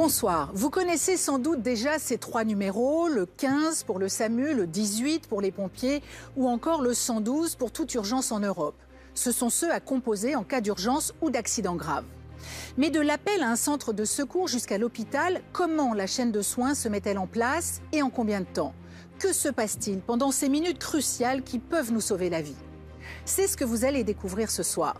Bonsoir. Vous connaissez sans doute déjà ces trois numéros, le 15 pour le SAMU, le 18 pour les pompiers ou encore le 112 pour toute urgence en Europe. Ce sont ceux à composer en cas d'urgence ou d'accident grave. Mais de l'appel à un centre de secours jusqu'à l'hôpital, comment la chaîne de soins se met-elle en place et en combien de temps? Que se passe-t-il pendant ces minutes cruciales qui peuvent nous sauver la vie? C'est ce que vous allez découvrir ce soir.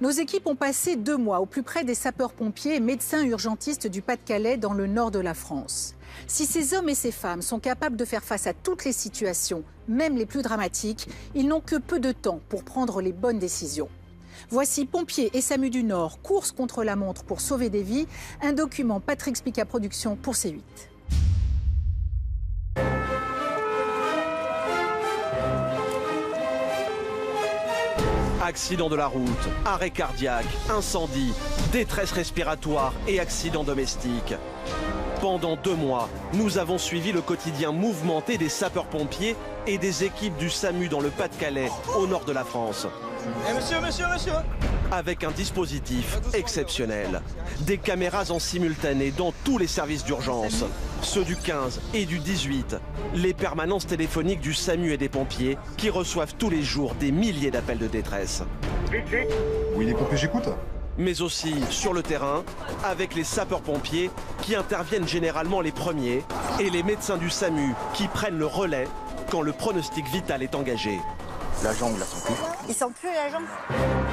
Nos équipes ont passé 2 mois au plus près des sapeurs-pompiers et médecins urgentistes du Pas-de-Calais dans le nord de la France. Si ces hommes et ces femmes sont capables de faire face à toutes les situations, même les plus dramatiques, ils n'ont que peu de temps pour prendre les bonnes décisions. Voici Pompiers et SAMU du Nord, course contre la montre pour sauver des vies, un document Patrick Spica Productions pour C8. Accident de la route, arrêt cardiaque, incendie, détresse respiratoire et accident domestique. Pendant 2 mois, nous avons suivi le quotidien mouvementé des sapeurs-pompiers et des équipes du SAMU dans le Pas-de-Calais, au nord de la France. Monsieur Avec un dispositif exceptionnel. Des caméras en simultané dans tous les services d'urgence. Ceux du 15 et du 18. Les permanences téléphoniques du SAMU et des pompiers qui reçoivent tous les jours des milliers d'appels de détresse. Oui, les pompiers, j'écoute. Mais aussi sur le terrain, avec les sapeurs-pompiers qui interviennent généralement les premiers et les médecins du SAMU qui prennent le relais quand le pronostic vital est engagé. La jambe, il la sent plus. Il sent plus la jambe.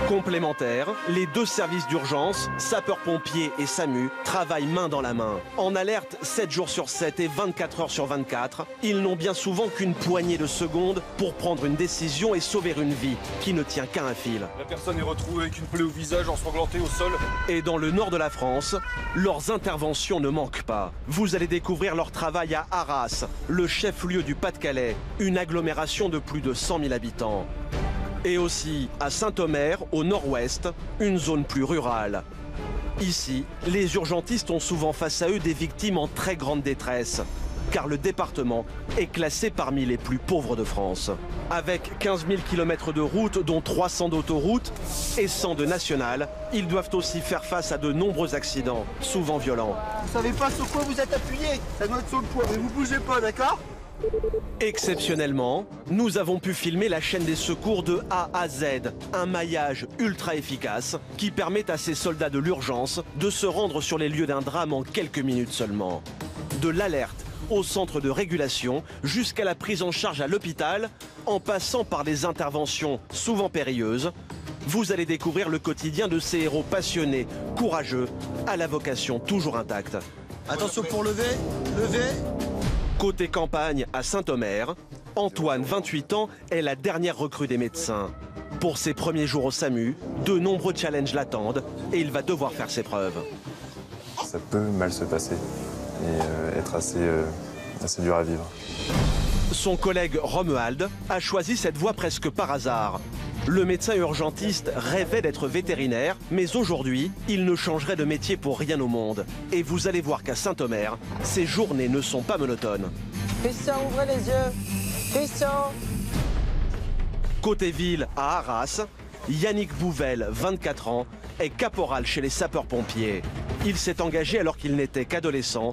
Complémentaires, les 2 services d'urgence, sapeurs-pompiers et SAMU, travaillent main dans la main. En alerte 7 jours sur 7 et 24 heures sur 24, ils n'ont bien souvent qu'une poignée de secondes pour prendre une décision et sauver une vie qui ne tient qu'à un fil. La personne est retrouvée avec une plaie au visage, ensanglantée au sol. Et dans le nord de la France, leurs interventions ne manquent pas. Vous allez découvrir leur travail à Arras, le chef-lieu du Pas-de-Calais, une agglomération de plus de 100 000 habitants. Et aussi à Saint-Omer, au nord-ouest, une zone plus rurale. Ici, les urgentistes ont souvent face à eux des victimes en très grande détresse, car le département est classé parmi les plus pauvres de France. Avec 15 000 km de routes, dont 300 d'autoroutes et 100 de nationales, ils doivent aussi faire face à de nombreux accidents, souvent violents. Vous savez pas sur quoi vous êtes appuyé? Ça doit être sur le poids, mais vous bougez pas, d'accord? Exceptionnellement, nous avons pu filmer la chaîne des secours de A à Z, un maillage ultra efficace qui permet à ces soldats de l'urgence de se rendre sur les lieux d'un drame en quelques minutes seulement. De l'alerte au centre de régulation jusqu'à la prise en charge à l'hôpital, en passant par des interventions souvent périlleuses, vous allez découvrir le quotidien de ces héros passionnés, courageux, à la vocation toujours intacte. Attention pour lever, lever. Côté campagne à Saint-Omer, Antoine, 28 ans, est la dernière recrue des médecins. Pour ses premiers jours au SAMU, de nombreux challenges l'attendent et il va devoir faire ses preuves. Ça peut mal se passer et être assez dur à vivre. Son collègue Romuald a choisi cette voie presque par hasard. Le médecin urgentiste rêvait d'être vétérinaire, mais aujourd'hui, il ne changerait de métier pour rien au monde. Et vous allez voir qu'à Saint-Omer, ses journées ne sont pas monotones. Christian, ouvrez les yeux. Christian. Côté ville, à Arras, Yannick Bouvel, 24 ans, est caporal chez les sapeurs-pompiers. Il s'est engagé alors qu'il n'était qu'adolescent,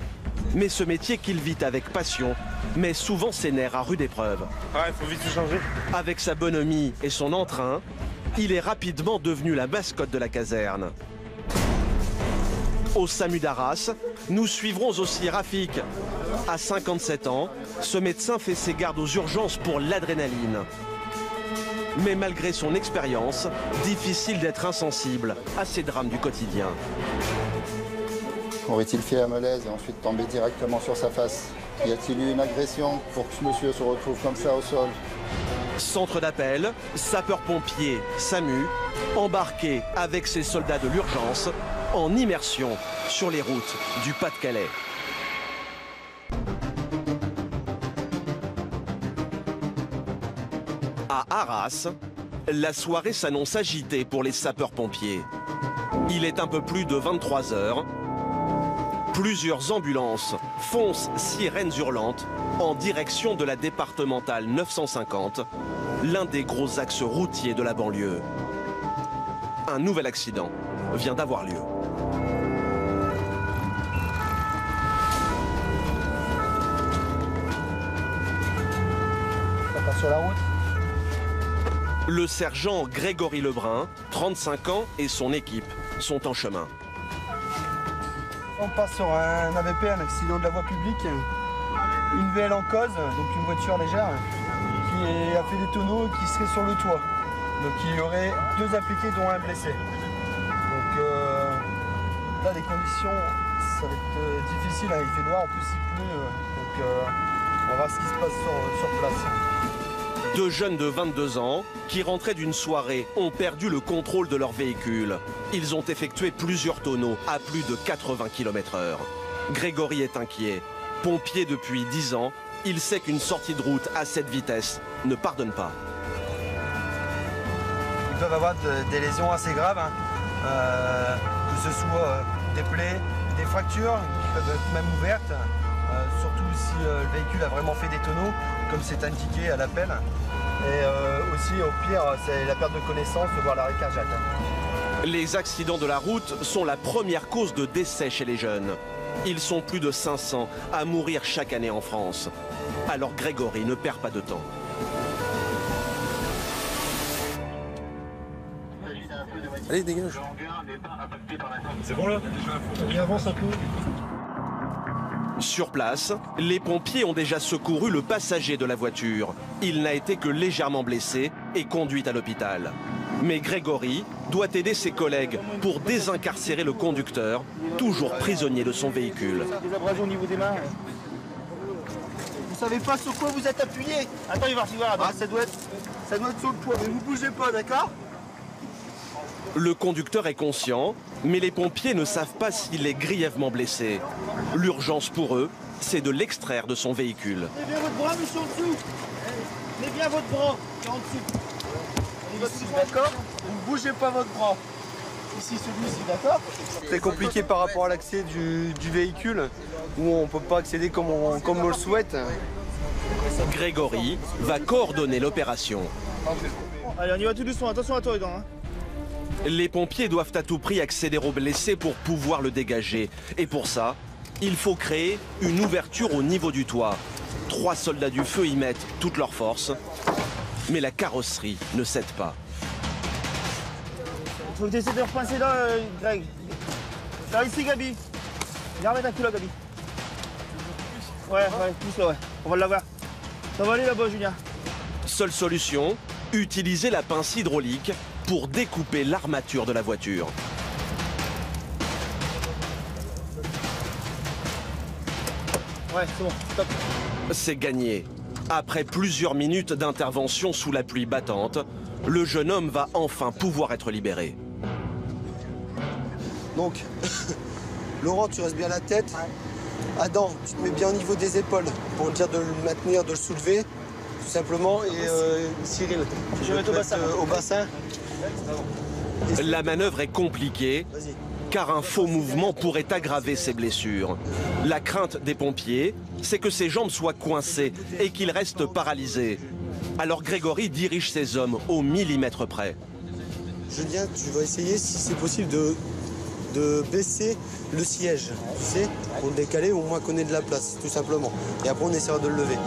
mais ce métier qu'il vit avec passion met souvent ses nerfs à rude épreuve. Ah, il faut vite se changer. Avec sa bonhomie et son entrain, il est rapidement devenu la mascotte de la caserne. Au SAMU d'Arras, nous suivrons aussi Rafik. À 57 ans, ce médecin fait ses gardes aux urgences pour l'adrénaline. Mais malgré son expérience, difficile d'être insensible à ces drames du quotidien. Aurait-il fait un malaise et ensuite tombé directement sur sa face? Y a-t-il eu une agression pour que ce monsieur se retrouve comme ça au sol? Centre d'appel, sapeurs-pompiers, SAMU, embarqués avec ces soldats de l'urgence en immersion sur les routes du Pas-de-Calais. À Arras, la soirée s'annonce agitée pour les sapeurs-pompiers. Il est un peu plus de 23 heures. Plusieurs ambulances foncent sirènes hurlantes en direction de la départementale 950, l'un des gros axes routiers de la banlieue. Un nouvel accident vient d'avoir lieu. sur la route. Le sergent Grégory Lebrun, 35 ans, et son équipe sont en chemin. On passe sur un AVP, un accident de la voie publique. Une VL en cause, donc une voiture légère, qui a fait des tonneaux et qui serait sur le toit. Donc il y aurait 2 impliqués dont un blessé. Donc là les conditions, ça va être difficile, hein. Il fait noir, en plus il pleut. Donc on va voir ce qui se passe sur place. 2 jeunes de 22 ans qui rentraient d'une soirée ont perdu le contrôle de leur véhicule. Ils ont effectué plusieurs tonneaux à plus de 80 km/h. Grégory est inquiet. Pompier depuis 10 ans, il sait qu'une sortie de route à cette vitesse ne pardonne pas. Ils peuvent avoir des lésions assez graves, hein. Que ce soit des plaies, des fractures qui peuvent être même ouvertes, surtout si le véhicule a vraiment fait des tonneaux, comme c'est indiqué à l'appel. Et aussi, au pire, c'est la perte de connaissance, voire l'arrêt cardiaque. Les accidents de la route sont la première cause de décès chez les jeunes. Ils sont plus de 500 à mourir chaque année en France. Alors Grégory ne perd pas de temps. Allez, dégage. C'est bon là? Il avance un peu. Sur place, les pompiers ont déjà secouru le passager de la voiture. Il n'a été que légèrement blessé et conduit à l'hôpital. Mais Grégory doit aider ses collègues pour désincarcérer le conducteur, toujours prisonnier de son véhicule. Des abrasions au niveau des mains. Vous savez pas sur quoi vous êtes appuyé? Attends, il va voir. Ah, ça doit être sur le toit. Mais vous bougez pas, d'accord? Le conducteur est conscient, mais les pompiers ne savent pas s'il est grièvement blessé. L'urgence pour eux, c'est de l'extraire de son véhicule. Mettez bien votre bras, monsieur, en dessous. Mettez bien votre bras, en dessous. D'accord? Vous ne bougez pas votre bras. Ici, celui-ci, d'accord? C'est compliqué par rapport à l'accès du véhicule, où on ne peut pas accéder comme on le souhaite. Grégory va coordonner l'opération. Allez, on y va tout doucement. Attention à toi, dedans. Hein. Les pompiers doivent à tout prix accéder au blessé pour pouvoir le dégager. Et pour ça, il faut créer une ouverture au niveau du toit. 3 soldats du feu y mettent toutes leurs forces. Mais la carrosserie ne cède pas. Il faut que tu essaies de repasser là, Greg. Là, ici, Gabi. Viens remettre un coup là, Gabi. Ouais, pousse là, ouais. On va l'avoir. Ça va aller là-bas, Julien. Seule solution, utiliser la pince hydraulique pour découper l'armature de la voiture. Ouais, c'est bon, stop. C'est gagné. Après plusieurs minutes d'intervention sous la pluie battante, le jeune homme va enfin pouvoir être libéré. Donc, Laurent, tu restes bien la tête. Adam, tu te mets bien au niveau des épaules pour dire de le maintenir, de le soulever, tout simplement. Et Cyril, je vais te mettre au bassin. La manœuvre est compliquée, car un faux mouvement pourrait aggraver ses blessures. La crainte des pompiers, c'est que ses jambes soient coincées et qu'il reste paralysé. Alors Grégory dirige ses hommes au millimètre près. Julien, tu vas essayer, si c'est possible, de baisser le siège, tu sais, pour le décaler, au moins qu'on ait de la place, tout simplement. Et après, on essaiera de le lever.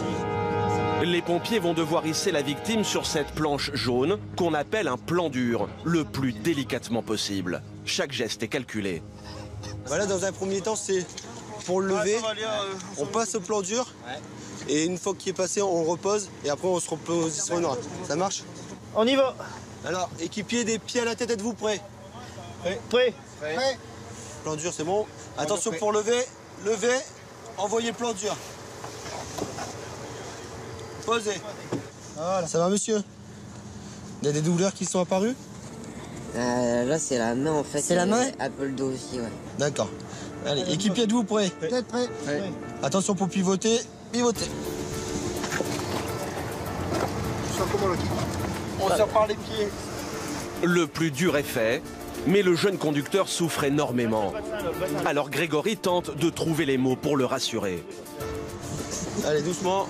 Les pompiers vont devoir hisser la victime sur cette planche jaune qu'on appelle un plan dur, le plus délicatement possible. Chaque geste est calculé. Voilà, dans un premier temps, c'est pour le lever, on passe au plan dur, et une fois qu'il est passé, on repose, et après on se repositionnera. Ça marche? On y va. Alors, équipier des pieds à la tête, êtes-vous prêts? Prêt. Plan dur, c'est bon. Attention pour lever, envoyez plan dur. Posez. Voilà. Ça va, monsieur? Il y a des douleurs qui sont apparues? Là, c'est la main en fait. C'est la main? Un peu le dos aussi, ouais. D'accord. Allez, équipier, êtes-vous prêts? Peut-être prêt. Ouais. Attention pour pivoter. Pivotez. On sort par les pieds. Le plus dur est fait, mais le jeune conducteur souffre énormément. Alors Grégory tente de trouver les mots pour le rassurer. Allez, doucement.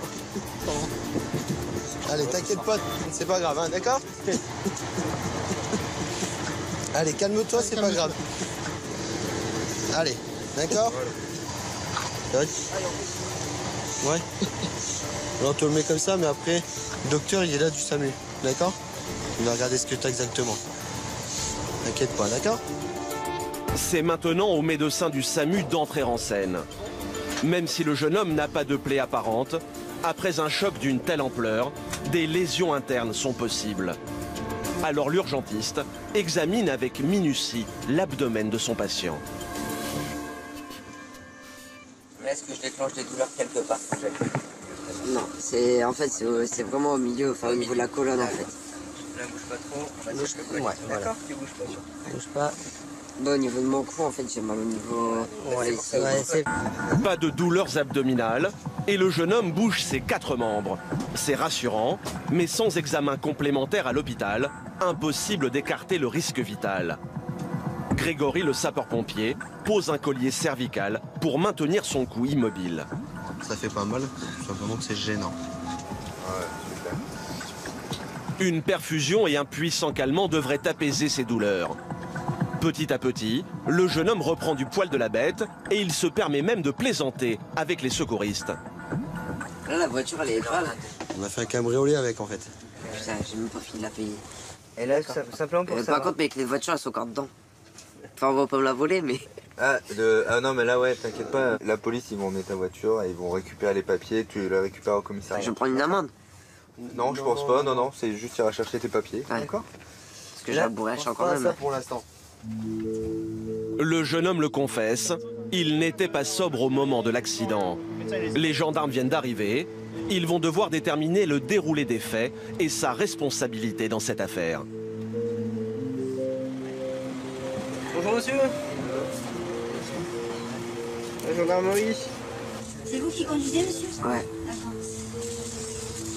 Allez, t'inquiète pas, c'est pas grave, hein, d'accord? Allez, calme-toi, c'est pas grave. Allez, d'accord? Ouais. Là, on te le met comme ça, mais après, le docteur, il est là du SAMU. D'accord? Il va regarder ce que tu as exactement. T'inquiète pas, d'accord? C'est maintenant au médecin du SAMU d'entrer en scène. Même si le jeune homme n'a pas de plaie apparente, après un choc d'une telle ampleur, des lésions internes sont possibles. Alors l'urgentiste examine avec minutie l'abdomen de son patient. Est-ce que je déclenche des douleurs quelque part? Non, en fait c'est vraiment au milieu, enfin au niveau de la colonne en fait. Là, bouge pas trop. Ouais, D'accord, voilà. tu bouges pas. Bouge pas. Bon, au niveau de mon cou, en fait, j'ai mal au niveau... Ouais, Pas de douleurs abdominales et le jeune homme bouge ses 4 membres. C'est rassurant, mais sans examen complémentaire à l'hôpital, impossible d'écarter le risque vital. Grégory, le sapeur-pompier, pose un collier cervical pour maintenir son cou immobile. Ça fait pas mal, simplement que c'est gênant. Une perfusion et un puissant calmant devraient apaiser ses douleurs. Petit à petit, le jeune homme reprend du poil de la bête et il se permet même de plaisanter avec les secouristes. Là, la voiture, elle est pas là. On a fait un cabriolet avec, en fait. Putain, j'ai même pas fini de la payer. Et là, simplement pour ça. Par contre, mec, les voitures, elles sont encore dedans. Enfin, on va pas me la voler, mais... Ah non, mais là, ouais, t'inquiète pas. La police, ils vont emmener ta voiture et ils vont récupérer les papiers. Tu les récupères au commissariat. Je vais me prendre une amende. Non, je pense pas. Non, c'est juste tu iras chercher tes papiers. Ouais. D'accord. Parce que j'ai la bourrèche encore même. Ça pour l'instant. Le jeune homme le confesse, il n'était pas sobre au moment de l'accident. Les gendarmes viennent d'arriver. Ils vont devoir déterminer le déroulé des faits et sa responsabilité dans cette affaire. Bonjour monsieur. La gendarmerie. C'est vous qui conduisez, monsieur? Ouais. D'accord.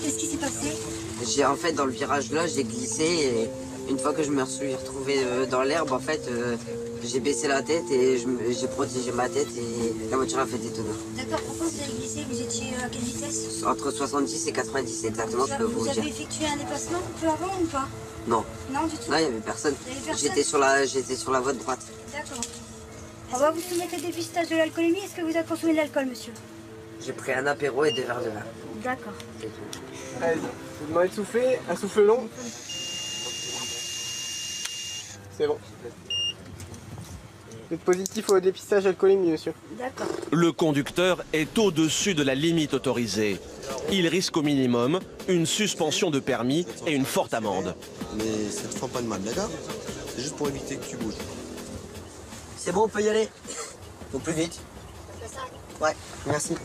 Qu'est-ce qui s'est passé? En fait, dans le virage là, j'ai glissé et une fois que je me suis retrouvé dans l'herbe, en fait, j'ai baissé la tête et j'ai protégé ma tête et la voiture a fait des tonneaux. D'accord, pourquoi vous avez glissé? Vous étiez à quelle vitesse? Entre 70 et 90 exactement, je peux vous dire. Vous dire. avez effectué un dépassement un peu avant ou pas? Non. Non, du tout? Là, il n'y avait personne. J'étais sur la voie de droite. D'accord. On va vous soumettre au dépistage de l'alcoolémie. Est-ce que vous avez consommé de l'alcool, monsieur? J'ai pris un apéro et 2 verres de vin. D'accord. Allez, je vous demande de souffler, un souffle long. C'est bon. Vous êtes positif au dépistage alcoolémie, monsieur. D'accord. Le conducteur est au-dessus de la limite autorisée. Il risque au minimum une suspension de permis et une forte amende. Mais ça te fera pas de mal, d'accord? C'est juste pour éviter que tu bouges. C'est bon, on peut y aller. Faut plus vite. Ouais, merci.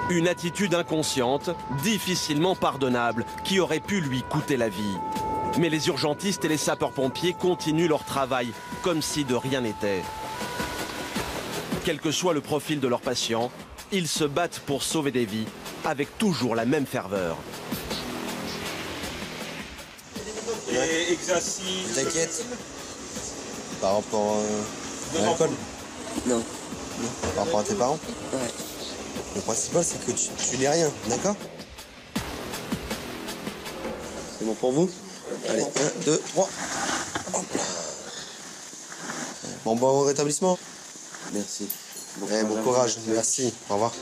Une attitude inconsciente, difficilement pardonnable, qui aurait pu lui coûter la vie. Mais les urgentistes et les sapeurs-pompiers continuent leur travail, comme si de rien n'était. Quel que soit le profil de leurs patients, ils se battent pour sauver des vies, avec toujours la même ferveur. Et exercice. T'inquiète. Par rapport à l'alcool? Non. Non. Par rapport à tes parents? Ouais. Le principal, c'est que tu n'es rien, d'accord? C'est bon pour vous? Allez, 1, 2, 3. Hop là. Bon rétablissement. Merci. Bon courage, merci. Au revoir.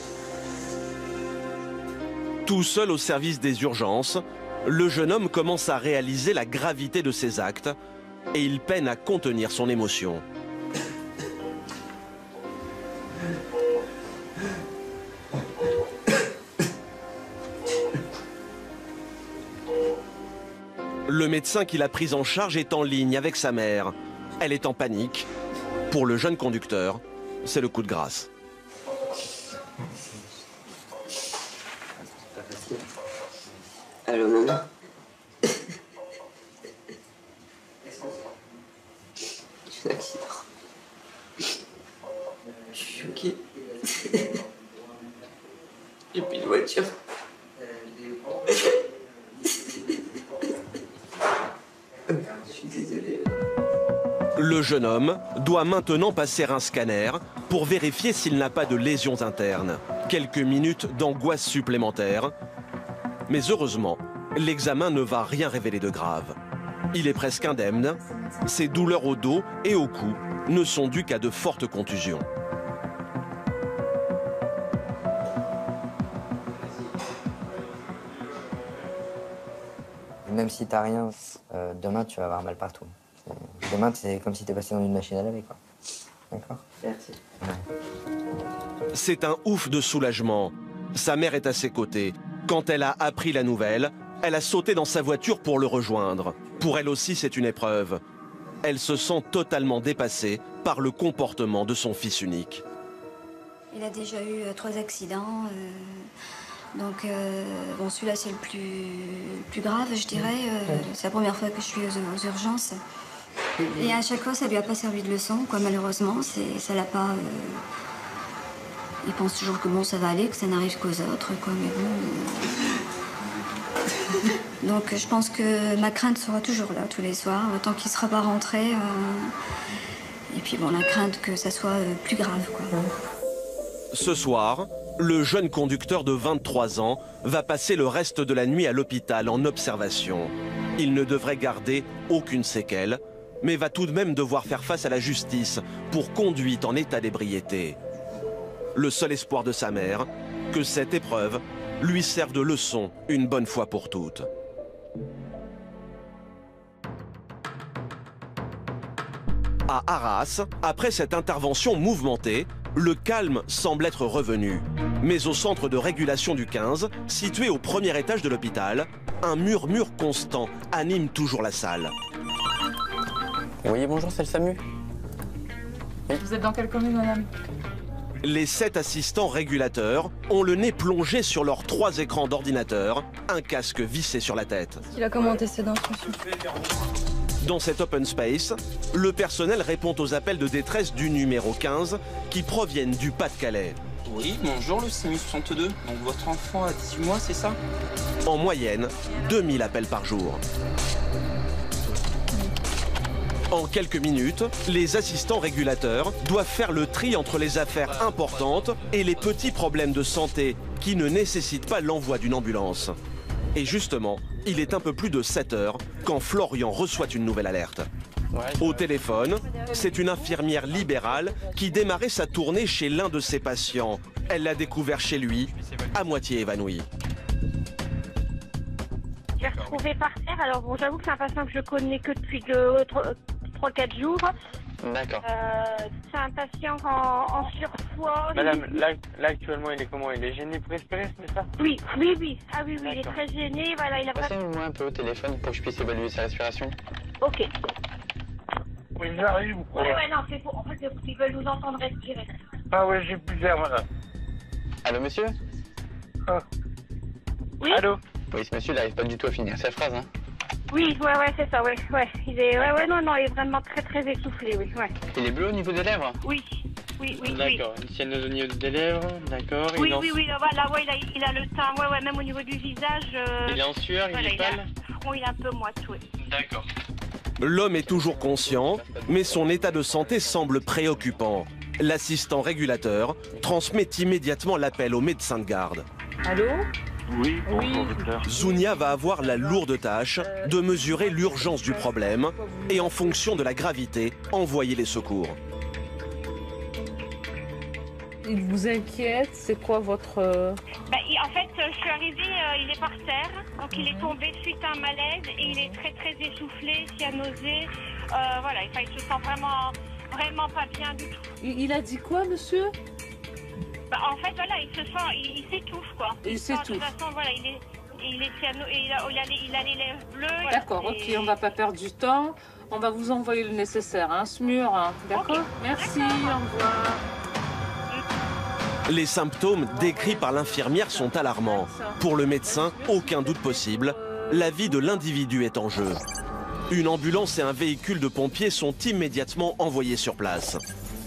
Tout seul au service des urgences, le jeune homme commence à réaliser la gravité de ses actes et il peine à contenir son émotion. Le médecin qui l'a prise en charge est en ligne avec sa mère. Elle est en panique. Pour le jeune conducteur, c'est le coup de grâce. Allô, maman? J'ai un accident. Je suis choquée. J'ai plus de voiture. Je suis désolé. Le jeune homme doit maintenant passer un scanner pour vérifier s'il n'a pas de lésions internes. Quelques minutes d'angoisse supplémentaire. Mais heureusement, l'examen ne va rien révéler de grave. Il est presque indemne. Ses douleurs au dos et au cou ne sont dues qu'à de fortes contusions. même si t'as rien, demain tu vas avoir mal partout. Demain, c'est comme si t'es passé dans une machine à laver, quoi. D'accord? Merci. Ouais. C'est un ouf de soulagement. Sa mère est à ses côtés. Quand elle a appris la nouvelle, elle a sauté dans sa voiture pour le rejoindre. Pour elle aussi, c'est une épreuve. Elle se sent totalement dépassée par le comportement de son fils unique. Il a déjà eu 3 accidents. Donc, bon, celui-là, c'est le plus grave, je dirais. C'est la première fois que je suis aux urgences. Et à chaque fois, ça lui a pas servi de leçon, quoi, malheureusement. Ça l'a pas... Il pense toujours que bon, ça va aller, que ça n'arrive qu'aux autres, quoi, mais bon... Donc, je pense que ma crainte sera toujours là, tous les soirs, tant qu'il ne sera pas rentré. Et puis, bon, la crainte que ça soit plus grave, quoi. Ce soir, le jeune conducteur de 23 ans va passer le reste de la nuit à l'hôpital en observation. Il ne devrait garder aucune séquelle, mais va tout de même devoir faire face à la justice pour conduite en état d'ébriété. Le seul espoir de sa mère, que cette épreuve lui serve de leçon une bonne fois pour toutes. À Arras, après cette intervention mouvementée, le calme semble être revenu. Mais au centre de régulation du 15, situé au premier étage de l'hôpital, un murmure constant anime toujours la salle. Oui, bonjour, c'est le SAMU. Oui. Vous êtes dans quelle commune, madame? Les 7 assistants régulateurs ont le nez plongé sur leurs 3 écrans d'ordinateur, un casque vissé sur la tête. Il a comment antécédent, monsieur? Dans cet open space, le personnel répond aux appels de détresse du numéro 15 qui proviennent du Pas-de-Calais. Oui, bonjour, le SAMU 62. Donc votre enfant a 18 mois, c'est ça? En moyenne, 2000 appels par jour. En quelques minutes, les assistants régulateurs doivent faire le tri entre les affaires importantes et les petits problèmes de santé qui ne nécessitent pas l'envoi d'une ambulance. Et justement, il est un peu plus de 7 heures quand Florian reçoit une nouvelle alerte. Au téléphone, c'est une infirmière libérale qui démarrait sa tournée chez l'un de ses patients. Elle l'a découvert chez lui, à moitié évanoui. J'ai retrouvé par terre. Alors bon, j'avoue que c'est un patient que je connais que depuis 3-4 jours. D'accord. C'est un patient en surpoids. Madame, là actuellement il est comment? Il est gêné pour respirer, c'est ça? Oui. Ah oui, il est très gêné. Voilà, il a pas... Passez-moi un peu au téléphone pour que je puisse évaluer sa respiration. Ok. Oui, j'arrive. Ouais, non, c'est pour... En fait, ils veulent nous entendre respirer. Ah ouais, j'ai plus d'air, madame. Allô, monsieur? Oui. Allô? Oui, ce monsieur n'arrive pas du tout à finir sa phrase, hein. Oui, c'est ça, ouais. Il est, non, il est vraiment très essoufflé, oui, ouais. Il est bleu au niveau des lèvres? Oui. D'accord, une cyanose au niveau des lèvres, d'accord. Oui, voilà, ouais, il a le teint, même au niveau du visage. Il est en sueur, il est pâle? Il est un peu moite, oui. D'accord. L'homme est toujours conscient, mais son état de santé semble préoccupant. L'assistant régulateur transmet immédiatement l'appel au médecin de garde. Allô? Oui, bonjour, docteur. Zounia va avoir la lourde tâche de mesurer l'urgence du problème et en fonction de la gravité, envoyer les secours. Il vous inquiète? C'est quoi votre... En fait, je suis arrivée, il est par terre, donc il est tombé suite à un malaise et il est très essoufflé, cyanosé. Voilà, il se sent vraiment pas bien du tout. Il a dit quoi, monsieur? En fait, voilà, il s'étouffe, quoi. Il s'étouffe. De toute façon, voilà, il est cyano, il a les lèvres bleues. D'accord, ok, on va pas perdre du temps. On va vous envoyer le nécessaire, hein, SMUR, hein, d'accord? Okay. Merci, au revoir. Les symptômes décrits par l'infirmière sont alarmants. Pour le médecin, aucun doute possible, la vie de l'individu est en jeu. Une ambulance et un véhicule de pompiers sont immédiatement envoyés sur place.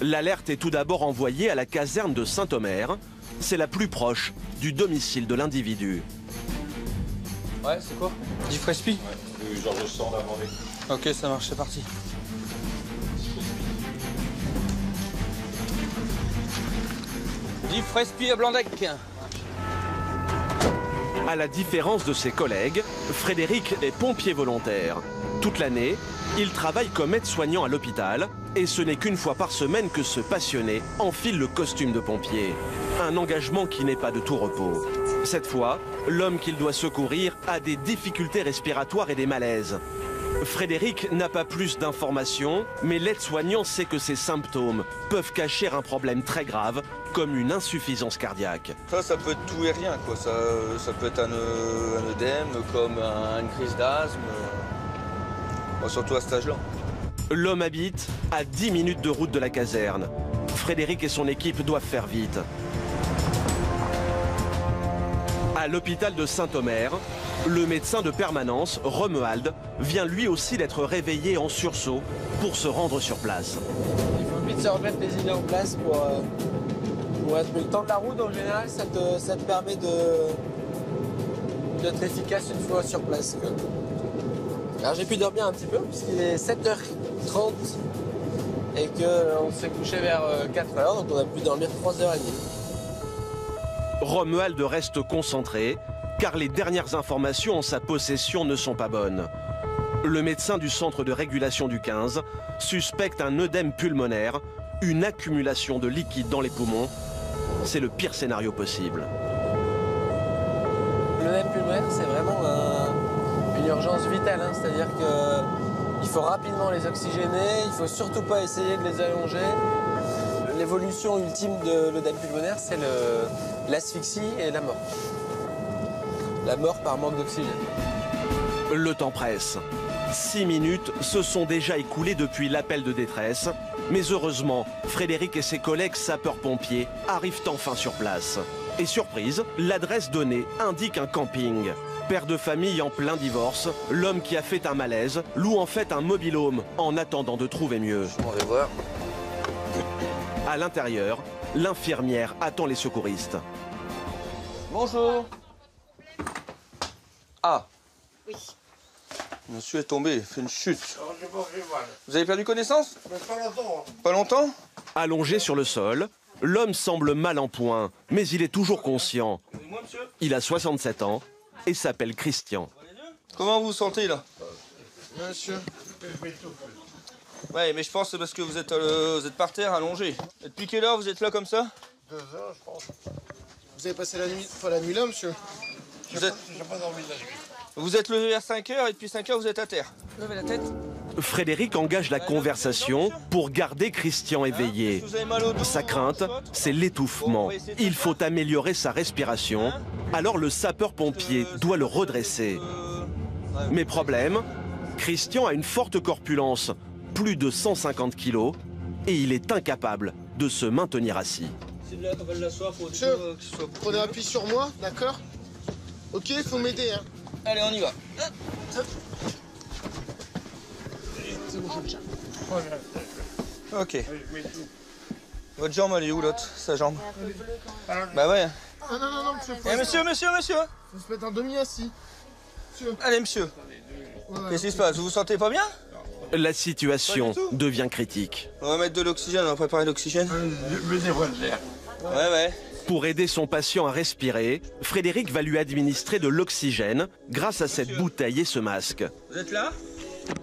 L'alerte est tout d'abord envoyée à la caserne de Saint-Omer. C'est la plus proche du domicile de l'individu. Ouais, c'est quoi? Du Frespi? Ouais, Georges Sand avant avec. Ok, ça marche, c'est parti. Du Frespi à Blandec. À la différence de ses collègues, Frédéric est pompier volontaire. Toute l'année, il travaille comme aide-soignant à l'hôpital et ce n'est qu'une fois par semaine que ce passionné enfile le costume de pompier. Un engagement qui n'est pas de tout repos. Cette fois, l'homme qu'il doit secourir a des difficultés respiratoires et des malaises. Frédéric n'a pas plus d'informations, mais l'aide-soignant sait que ces symptômes peuvent cacher un problème très grave, comme une insuffisance cardiaque. Ça peut être tout et rien, quoi. Ça peut être un œdème, comme une crise d'asthme, surtout à cet âge-là. L'homme habite à 10 minutes de route de la caserne. Frédéric et son équipe doivent faire vite. À l'hôpital de Saint-Omer, le médecin de permanence, Romuald, vient lui aussi d'être réveillé en sursaut pour se rendre sur place. Il faut vite se remettre les idées en place pour être le temps de la route. En général, ça te permet d'être efficace une fois sur place. Alors j'ai pu dormir un petit peu puisqu'il est 7h30 et qu'on s'est couché vers 4h, donc on a pu dormir 3h30. Romuald reste concentré, car les dernières informations en sa possession ne sont pas bonnes. Le médecin du centre de régulation du 15 suspecte un œdème pulmonaire, une accumulation de liquide dans les poumons. C'est le pire scénario possible. L'œdème pulmonaire, c'est vraiment une urgence vitale, hein, c'est-à-dire qu'il faut rapidement les oxygéner, il ne faut surtout pas essayer de les allonger. L'évolution ultime de l'œdème pulmonaire, c'est l'asphyxie et la mort. La mort par manque d'oxygène. Le temps presse. 6 minutes se sont déjà écoulées depuis l'appel de détresse. Mais heureusement, Frédéric et ses collègues sapeurs-pompiers arrivent enfin sur place. Et surprise, l'adresse donnée indique un camping. Père de famille en plein divorce, l'homme qui a fait un malaise loue en fait un mobil-home en attendant de trouver mieux. On va voir. À l'intérieur, l'infirmière attend les secouristes. Bonjour. Ah. Oui. Monsieur est tombé, il fait une chute. Vous avez perdu connaissance? Pas longtemps. Pas longtemps? Allongé sur le sol, l'homme semble mal en point, mais il est toujours conscient. Il a 67 ans et s'appelle Christian. Comment vous vous sentez là? Monsieur. Ouais, mais je pense que c'est parce que vous êtes par terre, allongé. Et depuis quelle heure vous êtes là comme ça? 2 heures, je pense. Vous avez passé la nuit, pas la nuit là, monsieur? J'ai pas dormi de la nuit. Vous êtes levé à 5 heures et depuis 5 heures vous êtes à terre. Levez la tête. Frédéric engage la conversation pour garder Christian éveillé. Sa crainte, c'est l'étouffement. Il faut améliorer sa respiration, alors le sapeur-pompier doit le redresser. Mais problème, Christian a une forte corpulence, plus de 150 kilos, et il est incapable de se maintenir assis. Monsieur, prenez appui sur moi, d'accord? Ok, il faut m'aider, hein. Allez, on y va. Ok. Votre jambe, elle est où l'autre? Sa jambe? Bah ouais. Non, monsieur. Eh, monsieur. Faut se mettre en demi-assis. Monsieur. Allez, monsieur. Qu'est-ce qui se passe? Vous vous sentez pas bien? La situation devient critique. On va mettre de l'oxygène, on va préparer l'oxygène. Ouais. Pour aider son patient à respirer, Frédéric va lui administrer de l'oxygène grâce à cette bouteille et ce masque. Vous êtes là?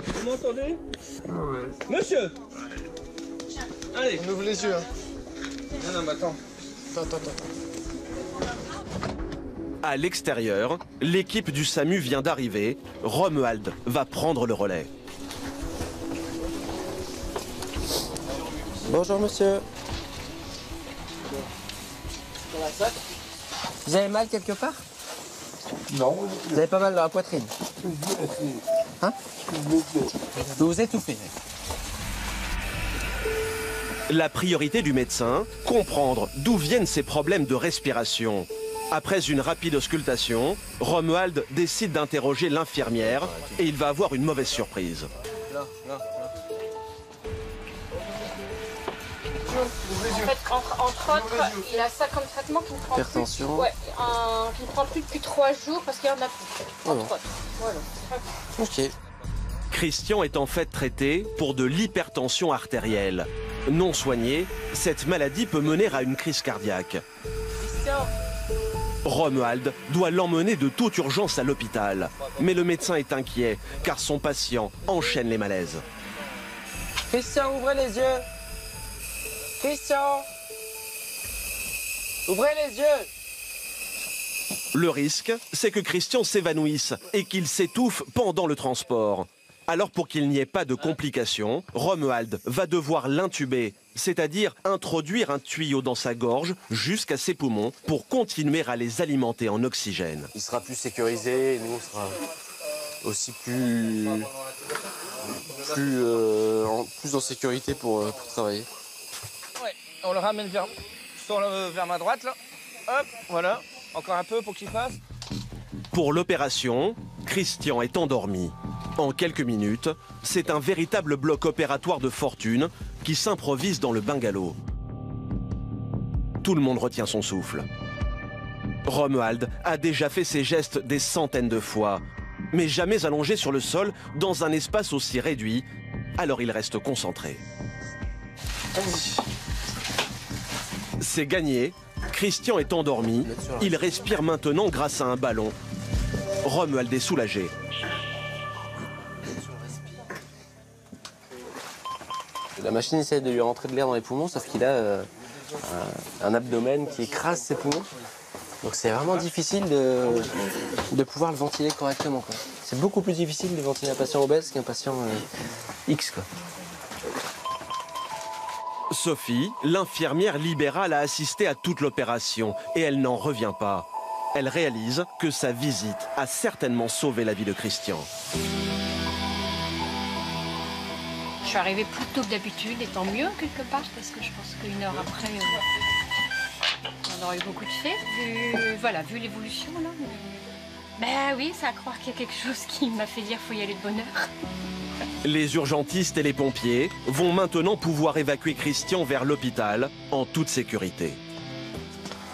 Vous m'entendez? Monsieur! Allez. On ouvre les yeux. Hein. Non, mais attends. Attends. À l'extérieur, l'équipe du SAMU vient d'arriver. Romuald va prendre le relais. Bonjour monsieur. Vous avez mal quelque part? Non. Vous avez pas mal dans la poitrine? Hein? Vous vous étouffez. La priorité du médecin, comprendre d'où viennent ces problèmes de respiration. Après une rapide auscultation, Romuald décide d'interroger l'infirmière et il va avoir une mauvaise surprise. Là. En fait, entre autres, il a ça comme traitement qui ne prend Hypertension. plus. Ouais, qui ne prend plus depuis 3 jours parce qu'il y en a plus. Entre autres. Voilà. Ok. Christian est en fait traité pour de l'hypertension artérielle. Non soignée, cette maladie peut mener à une crise cardiaque. Romuald doit l'emmener de toute urgence à l'hôpital. Mais le médecin est inquiet car son patient enchaîne les malaises. Christian, ouvrez les yeux. Christian! Ouvrez les yeux! Le risque, c'est que Christian s'évanouisse et qu'il s'étouffe pendant le transport. Alors pour qu'il n'y ait pas de complications, Romuald va devoir l'intuber, c'est-à-dire introduire un tuyau dans sa gorge jusqu'à ses poumons pour continuer à les alimenter en oxygène. Il sera plus sécurisé et nous on sera aussi plus en sécurité pour travailler. Ouais, on le ramène vers ma droite là. Hop, voilà. Encore un peu pour qu'il fasse. Pour l'opération, Christian est endormi. En quelques minutes, c'est un véritable bloc opératoire de fortune qui s'improvise dans le bungalow. Tout le monde retient son souffle. Romuald a déjà fait ces gestes des centaines de fois, mais jamais allongé sur le sol dans un espace aussi réduit, alors il reste concentré. C'est gagné, Christian est endormi, il respire maintenant grâce à un ballon. Romuald est soulagé. La machine essaie de lui rentrer de l'air dans les poumons, sauf qu'il a un abdomen qui écrase ses poumons. Donc c'est vraiment difficile de pouvoir le ventiler correctement. C'est beaucoup plus difficile de ventiler un patient obèse qu'un patient X, quoi. Sophie, l'infirmière libérale, a assisté à toute l'opération et elle n'en revient pas. Elle réalise que sa visite a certainement sauvé la vie de Christian. Je suis arrivée plus tôt que d'habitude, et tant mieux quelque part, parce que je pense qu'une heure après, on aurait eu beaucoup de faits, vu l'évolution là. Ben oui, c'est à croire qu'il y a quelque chose qui m'a fait dire qu'il faut y aller de bonne heure. Les urgentistes et les pompiers vont maintenant pouvoir évacuer Christian vers l'hôpital en toute sécurité.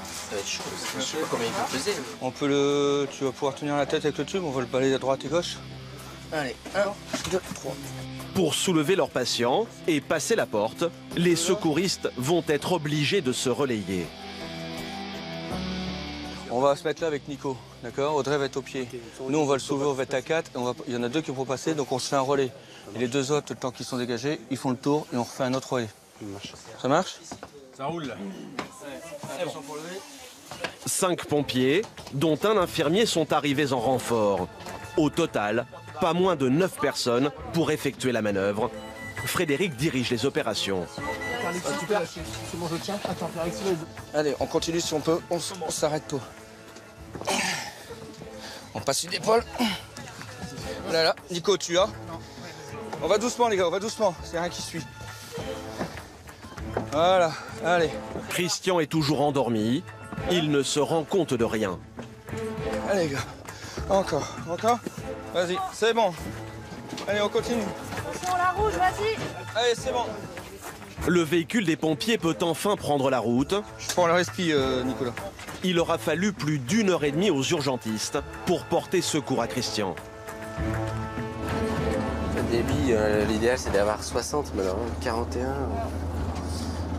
Ça va être chaud, je sais pas combien il peut peser. Tu vas pouvoir tenir la tête avec le tube, on va le balayer à droite et gauche. Allez, 1, 2, 3. Pour soulever leurs patients et passer la porte, les secouristes vont être obligés de se relayer. On va se mettre là avec Nico, d'accord? Audrey va être au pied. Nous, on va le soulever, on va être à 4. Il y en a 2 qui vont passer, donc on se fait un relais. Et les 2 autres, le temps qu'ils sont dégagés, ils font le tour et on refait un autre relais. Ça marche? Ça roule là. 5 pompiers, dont un infirmier, sont arrivés en renfort. Au total, pas moins de 9 personnes pour effectuer la manœuvre. Frédéric dirige les opérations. C'est bon, je tiens. Attends, allez, on continue si on peut, on s'arrête pas. On passe une épaule. Voilà, Nico, tu as. On va doucement les gars, on va doucement, c'est rien qui suit. Voilà, allez. Christian est toujours endormi, il ne se rend compte de rien. Allez les gars, encore. Vas-y, c'est bon. Allez, on continue. Sur la rouge, vas-y. Allez, c'est bon. Le véhicule des pompiers peut enfin prendre la route. Je prends le respi, Nicolas. Il aura fallu plus d'1 heure et demie aux urgentistes pour porter secours à Christian. Le débit, l'idéal c'est d'avoir 60, mais alors 41.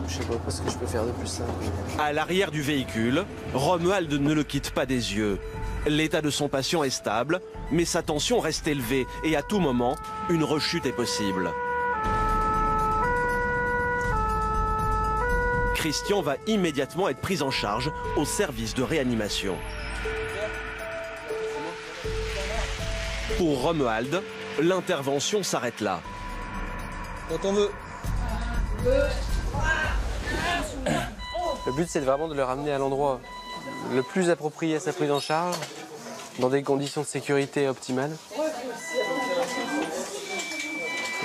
Je sais pas ce que je peux faire de plus simple. À l'arrière du véhicule, Romuald ne le quitte pas des yeux. L'état de son patient est stable, mais sa tension reste élevée et à tout moment, une rechute est possible. Christian va immédiatement être pris en charge au service de réanimation. Pour Romuald, l'intervention s'arrête là. Quand on veut. Le but, c'est vraiment de le ramener à l'endroit le plus approprié à sa prise en charge, dans des conditions de sécurité optimales.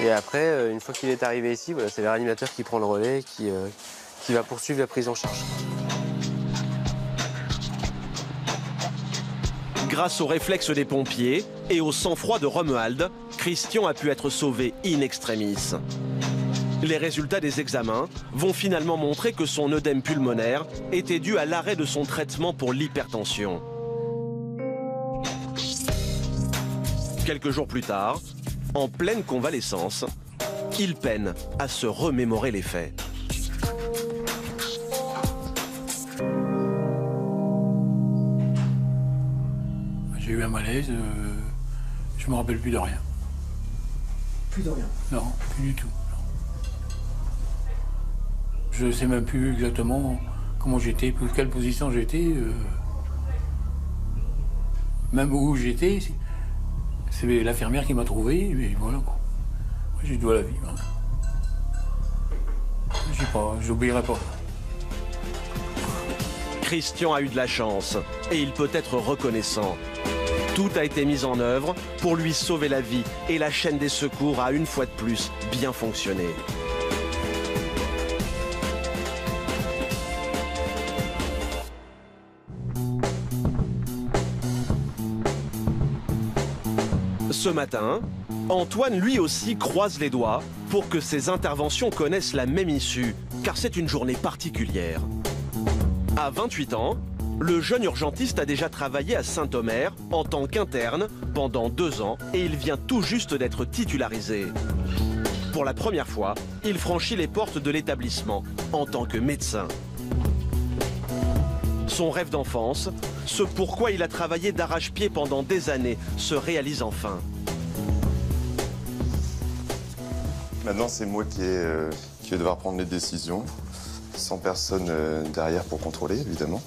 Et après, une fois qu'il est arrivé ici, voilà, c'est le réanimateur qui prend le relais, qui va poursuivre la prise en charge. Grâce aux réflexes des pompiers et au sang-froid de Romuald, Christian a pu être sauvé in extremis. Les résultats des examens vont finalement montrer que son œdème pulmonaire était dû à l'arrêt de son traitement pour l'hypertension. Quelques jours plus tard, en pleine convalescence, il peine à se remémorer les faits. J'ai eu un malaise, je me rappelle plus de rien. Plus de rien? Non, plus du tout. Je sais même plus exactement comment j'étais, quelle position j'étais, même où j'étais. C'est l'infirmière qui m'a trouvé, et voilà quoi. Moi, j'ai dois la vie. Voilà. J'oublierai pas. Christian a eu de la chance et il peut être reconnaissant. Tout a été mis en œuvre pour lui sauver la vie et la chaîne des secours a une fois de plus bien fonctionné. Ce matin, Antoine lui aussi croise les doigts pour que ses interventions connaissent la même issue, car c'est une journée particulière. À 28 ans, le jeune urgentiste a déjà travaillé à Saint-Omer en tant qu'interne pendant 2 ans et il vient tout juste d'être titularisé. Pour la première fois, il franchit les portes de l'établissement en tant que médecin. Son rêve d'enfance, ce pourquoi il a travaillé d'arrache-pied pendant des années, se réalise enfin. Maintenant, c'est moi qui vais devoir prendre les décisions, sans personne derrière pour contrôler, évidemment.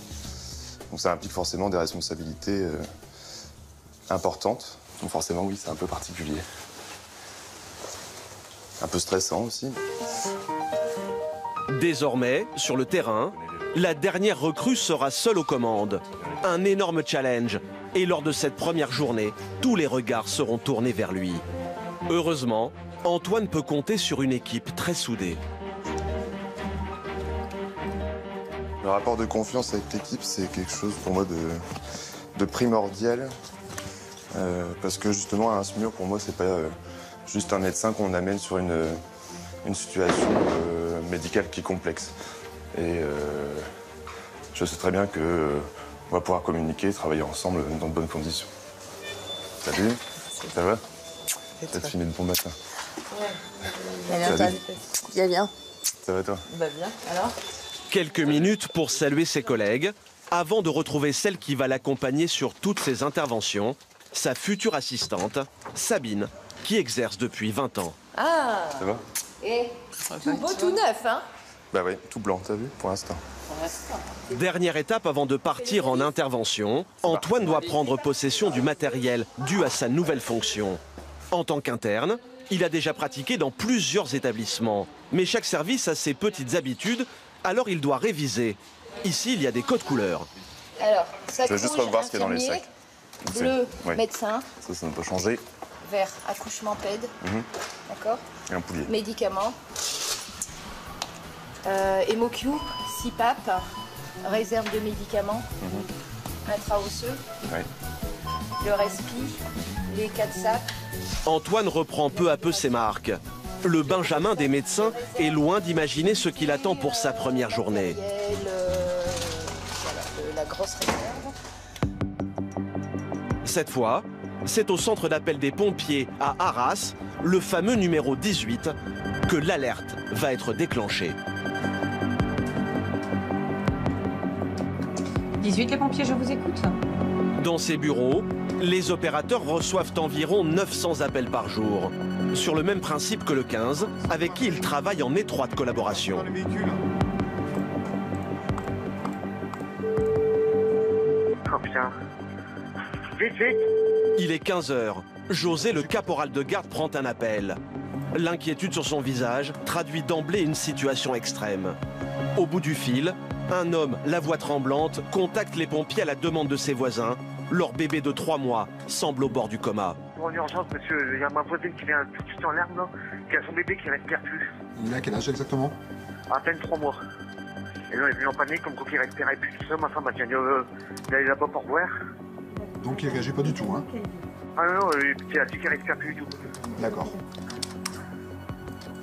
Donc ça implique forcément des responsabilités importantes. Donc forcément, oui, c'est un peu particulier. Un peu stressant aussi. Désormais, sur le terrain, la dernière recrue sera seule aux commandes. Un énorme challenge. Et lors de cette première journée, tous les regards seront tournés vers lui. Heureusement, Antoine peut compter sur une équipe très soudée. Le rapport de confiance avec l'équipe, c'est quelque chose pour moi de primordial. Parce que justement, un SMUR, pour moi, c'est pas juste un médecin qu'on amène sur une situation médicale qui est complexe. Et je sais très bien qu'on va pouvoir communiquer et travailler ensemble dans de bonnes conditions. Salut, ça va? T'as filmé de bon matin. Ouais. Bien, bien. Ça va toi? Bah bien, alors? Quelques minutes pour saluer ses collègues, avant de retrouver celle qui va l'accompagner sur toutes ses interventions, sa future assistante, Sabine, qui exerce depuis 20 ans. Ah! Ça va? Et tout beau, tout neuf, hein? Bah oui, tout blanc, t'as vu, pour l'instant. Dernière étape avant de partir en intervention, Antoine doit prendre possession du matériel dû à sa nouvelle fonction. En tant qu'interne, il a déjà pratiqué dans plusieurs établissements. Mais chaque service a ses petites habitudes, alors il doit réviser. Ici, il y a des codes couleurs. Alors, sac je vais juste rouge, revoir ce qu'il y a dans les sacs. Bleu, ouais. Médecin. Ça ne peut changer. Vert, accouchement PED. D'accord. Et un poulier. Médicaments. HémoQ, CPAP, réserve de médicaments, intra-osseux, le respi, les 4 sacs. Antoine reprend peu à peu ses marques. Le Benjamin des médecins est loin d'imaginer ce qu'il attend pour sa première journée. La grosse réserve. Cette fois, c'est au centre d'appel des pompiers à Arras, le fameux numéro 18, que l'alerte va être déclenchée. 18, les pompiers, je vous écoute. Dans ces bureaux, les opérateurs reçoivent environ 900 appels par jour. Sur le même principe que le 15, avec qui ils travaillent en étroite collaboration. Oh putain. Vite, vite. Il est 15 h. José, le caporal de garde, prend un appel. L'inquiétude sur son visage traduit d'emblée une situation extrême. Au bout du fil, un homme, la voix tremblante, contacte les pompiers à la demande de ses voisins. Leur bébé de 3 mois semble au bord du coma. En urgence, monsieur, il y a ma voisine qui vient tout de suite en larmes, là, qui a son bébé qui respire plus. Il a quel âge exactement? À peine 3 mois. Et là, il est venu en panique, comme quoi il respirait plus tout ça. Ma femme a dit d'aller là-bas pour boire. Donc il réagit pas du tout, hein? Ah non, il a dit qu'il respire plus du tout. D'accord.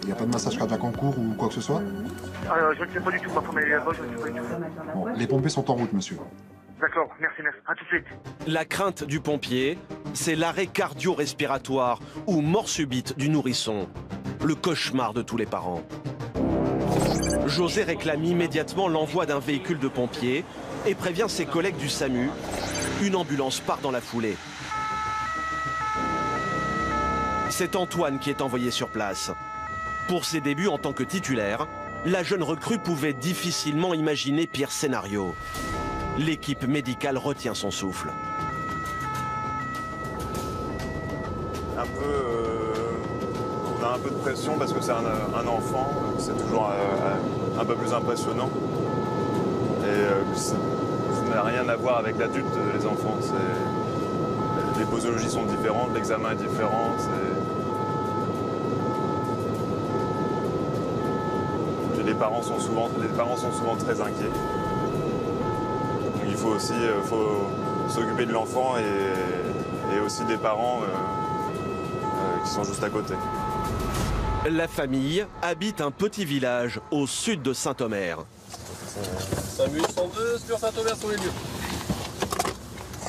Il n'y a pas de massage cardiaque en cours ou quoi que ce soit? Je ne sais pas du tout, ma femme elle est là-bas, je ne sais pas du tout. Bon, les pompiers sont en route, monsieur. D'accord, merci, à tout de suite. La crainte du pompier, c'est l'arrêt cardio-respiratoire ou mort subite du nourrisson. Le cauchemar de tous les parents. José réclame immédiatement l'envoi d'un véhicule de pompiers et prévient ses collègues du SAMU. Une ambulance part dans la foulée. C'est Antoine qui est envoyé sur place. Pour ses débuts en tant que titulaire, la jeune recrue pouvait difficilement imaginer pire scénario. L'équipe médicale retient son souffle. On a un peu de pression parce que c'est un enfant, c'est toujours un peu plus impressionnant. Et ça n'a rien à voir avec l'adulte, les enfants. Les posologies sont différentes, l'examen est différent. Les parents sont souvent très inquiets. Il faut aussi s'occuper de l'enfant et aussi des parents qui sont juste à côté. La famille habite un petit village au sud de Saint-Omer. SAMU 102, sur Saint-Omer sur les lieux.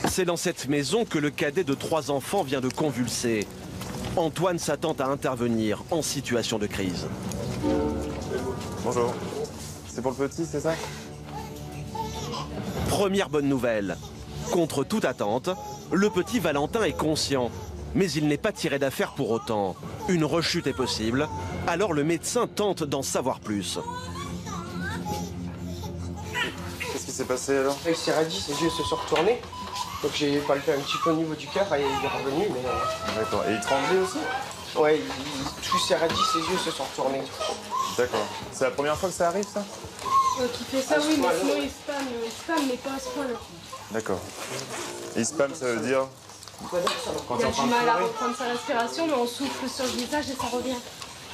C'est dans cette maison que le cadet de 3 enfants vient de convulser. Antoine s'attend à intervenir en situation de crise. Bonjour. C'est pour le petit, c'est ça? Première bonne nouvelle. Contre toute attente, le petit Valentin est conscient. Mais il n'est pas tiré d'affaire pour autant. Une rechute est possible, alors le médecin tente d'en savoir plus. Qu'est-ce qui s'est passé alors? Il s'est radis, ses yeux se sont retournés. Donc j'ai palpé un petit peu au niveau du cœur, il est revenu, mais... D'accord. Et il tremblait aussi? Ouais, tout s'est radis, ses yeux se sont retournés. D'accord. C'est la première fois que ça arrive, ça? Qui fait ça, oui, mais sinon il spam, mais pas à ce point-là. D'accord. Et spam, ça veut dire? Il a du mal à reprendre sa respiration, mais on souffle sur le visage et ça revient.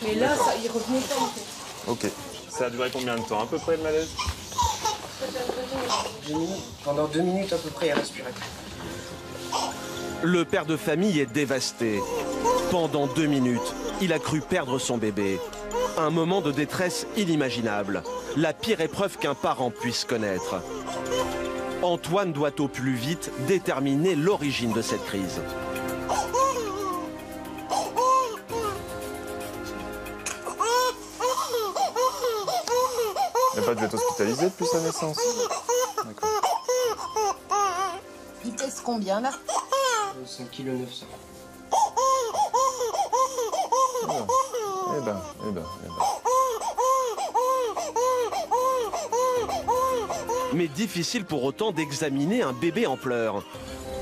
Mais là, il revenait pas en fait. Ok. Ça a duré combien de temps à peu près le malaise? 2 minutes. Pendant 2 minutes à peu près, il respirait. Le père de famille est dévasté. Pendant 2 minutes, il a cru perdre son bébé. Un moment de détresse inimaginable. La pire épreuve qu'un parent puisse connaître. Antoine doit au plus vite déterminer l'origine de cette crise. Il n'a pas dû être hospitalisé depuis sa naissance. D'accord. Il pèse combien là? 5,9 kg. Eh ben. Mais difficile pour autant d'examiner un bébé en pleurs.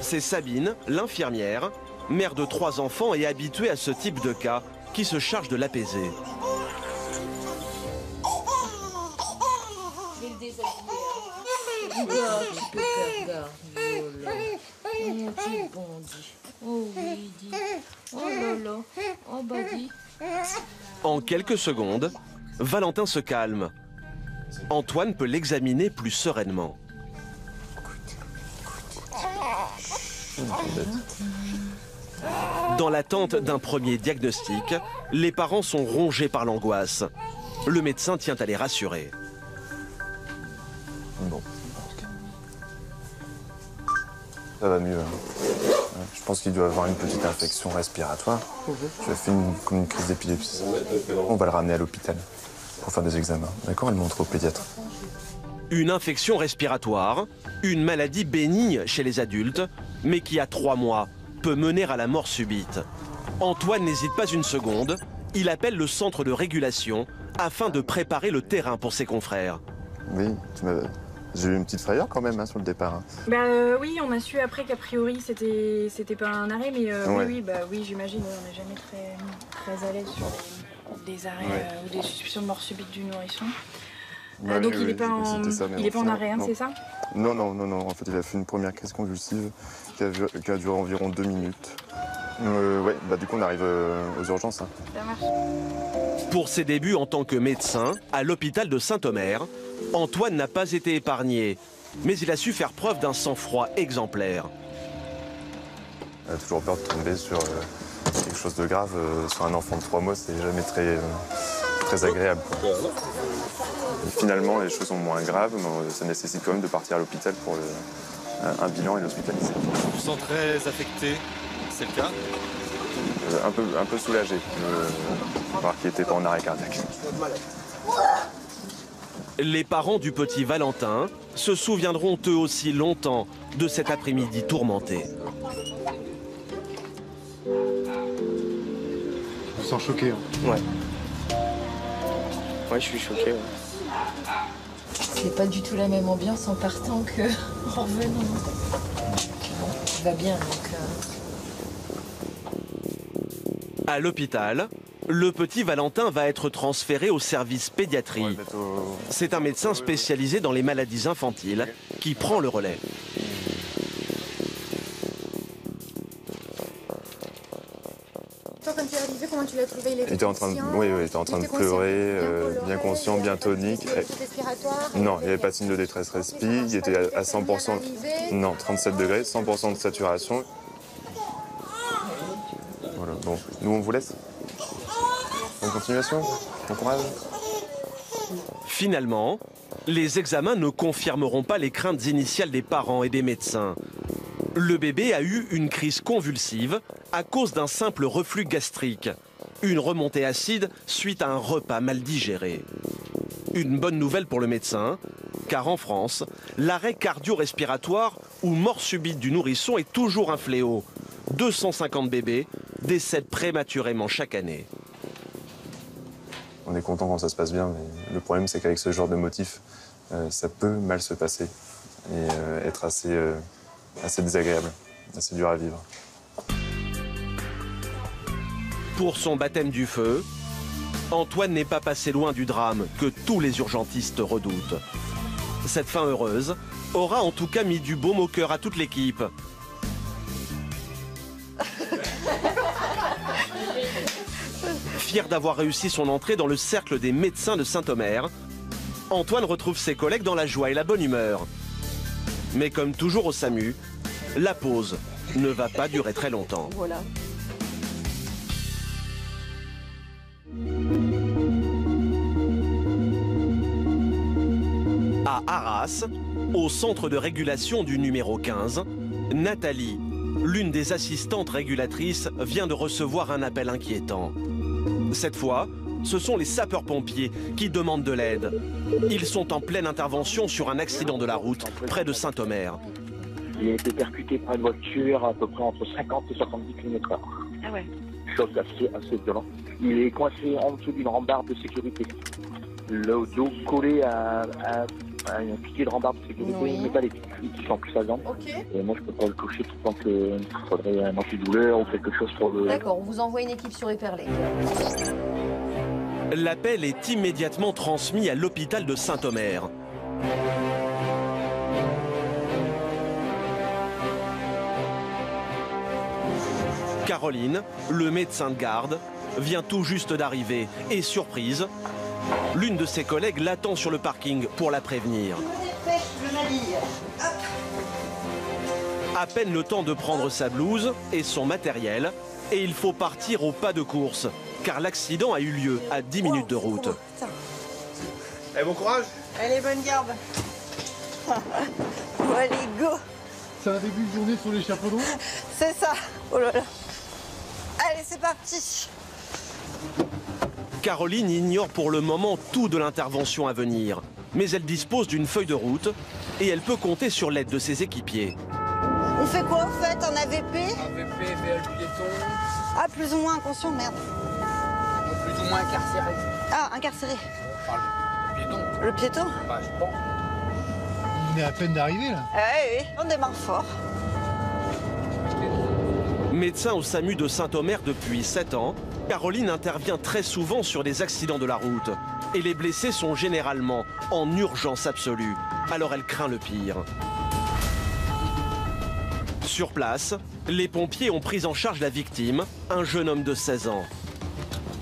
C'est Sabine, l'infirmière, mère de 3 enfants et habituée à ce type de cas, qui se charge de l'apaiser. Je vais le déshabiller. Regarde, tu peux faire garde. Oh, petit bondi. Oh oui, dis. Oh là là. Oh bah dis. En quelques secondes, Valentin se calme. Antoine peut l'examiner plus sereinement. Dans l'attente d'un premier diagnostic, les parents sont rongés par l'angoisse. Le médecin tient à les rassurer. Bon. Ça va mieux. Je pense qu'il doit avoir une petite infection respiratoire. Tu as fait comme une crise d'épilepsie. On va le ramener à l'hôpital pour faire des examens. D'accord? Elle montre au pédiatre. Une infection respiratoire, une maladie bénigne chez les adultes, mais qui à 3 mois peut mener à la mort subite. Antoine n'hésite pas une seconde. Il appelle le centre de régulation afin de préparer le terrain pour ses confrères. Oui, j'ai eu une petite frayeur quand même sur le départ. Oui, on a su après qu'a priori c'était pas un arrêt, mais ouais. oui, j'imagine, on n'est jamais très à l'aise sur des arrêts ou des suspicions de mort subite du nourrisson. Ouais, donc il n'est pas en arrêt, c'est ça? Non. En fait, il a fait une première crise convulsive qui a duré environ 2 minutes. Du coup, on arrive aux urgences. Hein. Ça marche. Pour ses débuts en tant que médecin à l'hôpital de Saint-Omer, Antoine n'a pas été épargné, mais il a su faire preuve d'un sang-froid exemplaire. Il a toujours peur de tomber sur quelque chose de grave. Sur un enfant de 3 mois, c'est jamais très agréable. Et finalement, les choses sont moins graves, mais ça nécessite quand même de partir à l'hôpital pour un bilan et l'hospitaliser. Je me sens très affecté, c'est le cas? Un peu soulagé, voir qu'il n'était pas en arrêt cardiaque. Les parents du petit Valentin se souviendront eux aussi longtemps de cet après-midi tourmenté. Je me sens choqué. Hein. Ouais. Ouais, je suis choqué. Ouais. C'est pas du tout la même ambiance en partant qu'en revenant. Bon, il va bien donc. À l'hôpital, le petit Valentin va être transféré au service pédiatrie. C'est un médecin spécialisé dans les maladies infantiles qui prend le relais. Toi, quand tu es arrivé, comment tu l'as trouvé? Il était en train de, oui, il était en train de pleurer, bien conscient, bien tonique. Non, il n'y avait pas de signe de détresse respi, il était à 100%, non, 37 degrés, 100% de saturation. Voilà, bon, nous on vous laisse. Bonne continuation, bon courage. Finalement, les examens ne confirmeront pas les craintes initiales des parents et des médecins. Le bébé a eu une crise convulsive à cause d'un simple reflux gastrique, une remontée acide suite à un repas mal digéré. Une bonne nouvelle pour le médecin, car en France, l'arrêt cardio-respiratoire ou mort subite du nourrisson est toujours un fléau. 250 bébés décèdent prématurément chaque année. On est content quand ça se passe bien, mais le problème c'est qu'avec ce genre de motif, ça peut mal se passer et être assez désagréable, assez dur à vivre. Pour son baptême du feu, Antoine n'est pas passé loin du drame que tous les urgentistes redoutent. Cette fin heureuse aura en tout cas mis du baume au cœur à toute l'équipe. Fier d'avoir réussi son entrée dans le cercle des médecins de Saint-Omer, Antoine retrouve ses collègues dans la joie et la bonne humeur. Mais comme toujours au SAMU, la pause ne va pas durer très longtemps. Voilà. À Arras, au centre de régulation du numéro 15, Nathalie, l'une des assistantes régulatrices, vient de recevoir un appel inquiétant. Cette fois, ce sont les sapeurs-pompiers qui demandent de l'aide. Ils sont en pleine intervention sur un accident de la route près de Saint-Omer. Il a été percuté par une voiture à peu près entre 50 et 70 km/h. Ah ouais. Choc assez violent. Il est coincé en dessous d'une rambarde de sécurité. Le dos collé à un piquet de rambarde de sécurité métallique qui sent plus sa jambe. Okay. Et moi, je peux pas le toucher tout le temps qu'il faudrait un antidouleur ou quelque chose pour le... D'accord, on vous envoie une équipe sur Éperlé. L'appel est immédiatement transmis à l'hôpital de Saint-Omer. Caroline, le médecin de garde, vient tout juste d'arriver et, surprise, l'une de ses collègues l'attend sur le parking pour la prévenir. À peine le temps de prendre sa blouse et son matériel, et il faut partir au pas de course, car l'accident a eu lieu à 10 minutes de route. Allez, bon courage. Allez, bonne garde. Bon, allez, go. C'est un début de journée sur les chapeaux d'eau. C'est ça. Oh là là. Allez, c'est parti. Caroline ignore pour le moment tout de l'intervention à venir, mais elle dispose d'une feuille de route et elle peut compter sur l'aide de ses équipiers. On fait quoi au fait en AVP? AVP, VL piéton. Ah, plus ou moins inconscient, merde. Plus ou moins incarcéré. Ah, incarcéré. Enfin, le piéton. Le piéton? Bah, je pense. On est à peine d'arriver là. Ah, oui, on démarre fort. Médecin au SAMU de Saint-Omer depuis 7 ans, Caroline intervient très souvent sur des accidents de la route. Et les blessés sont généralement en urgence absolue. Alors elle craint le pire. Sur place, les pompiers ont pris en charge la victime, un jeune homme de 16 ans.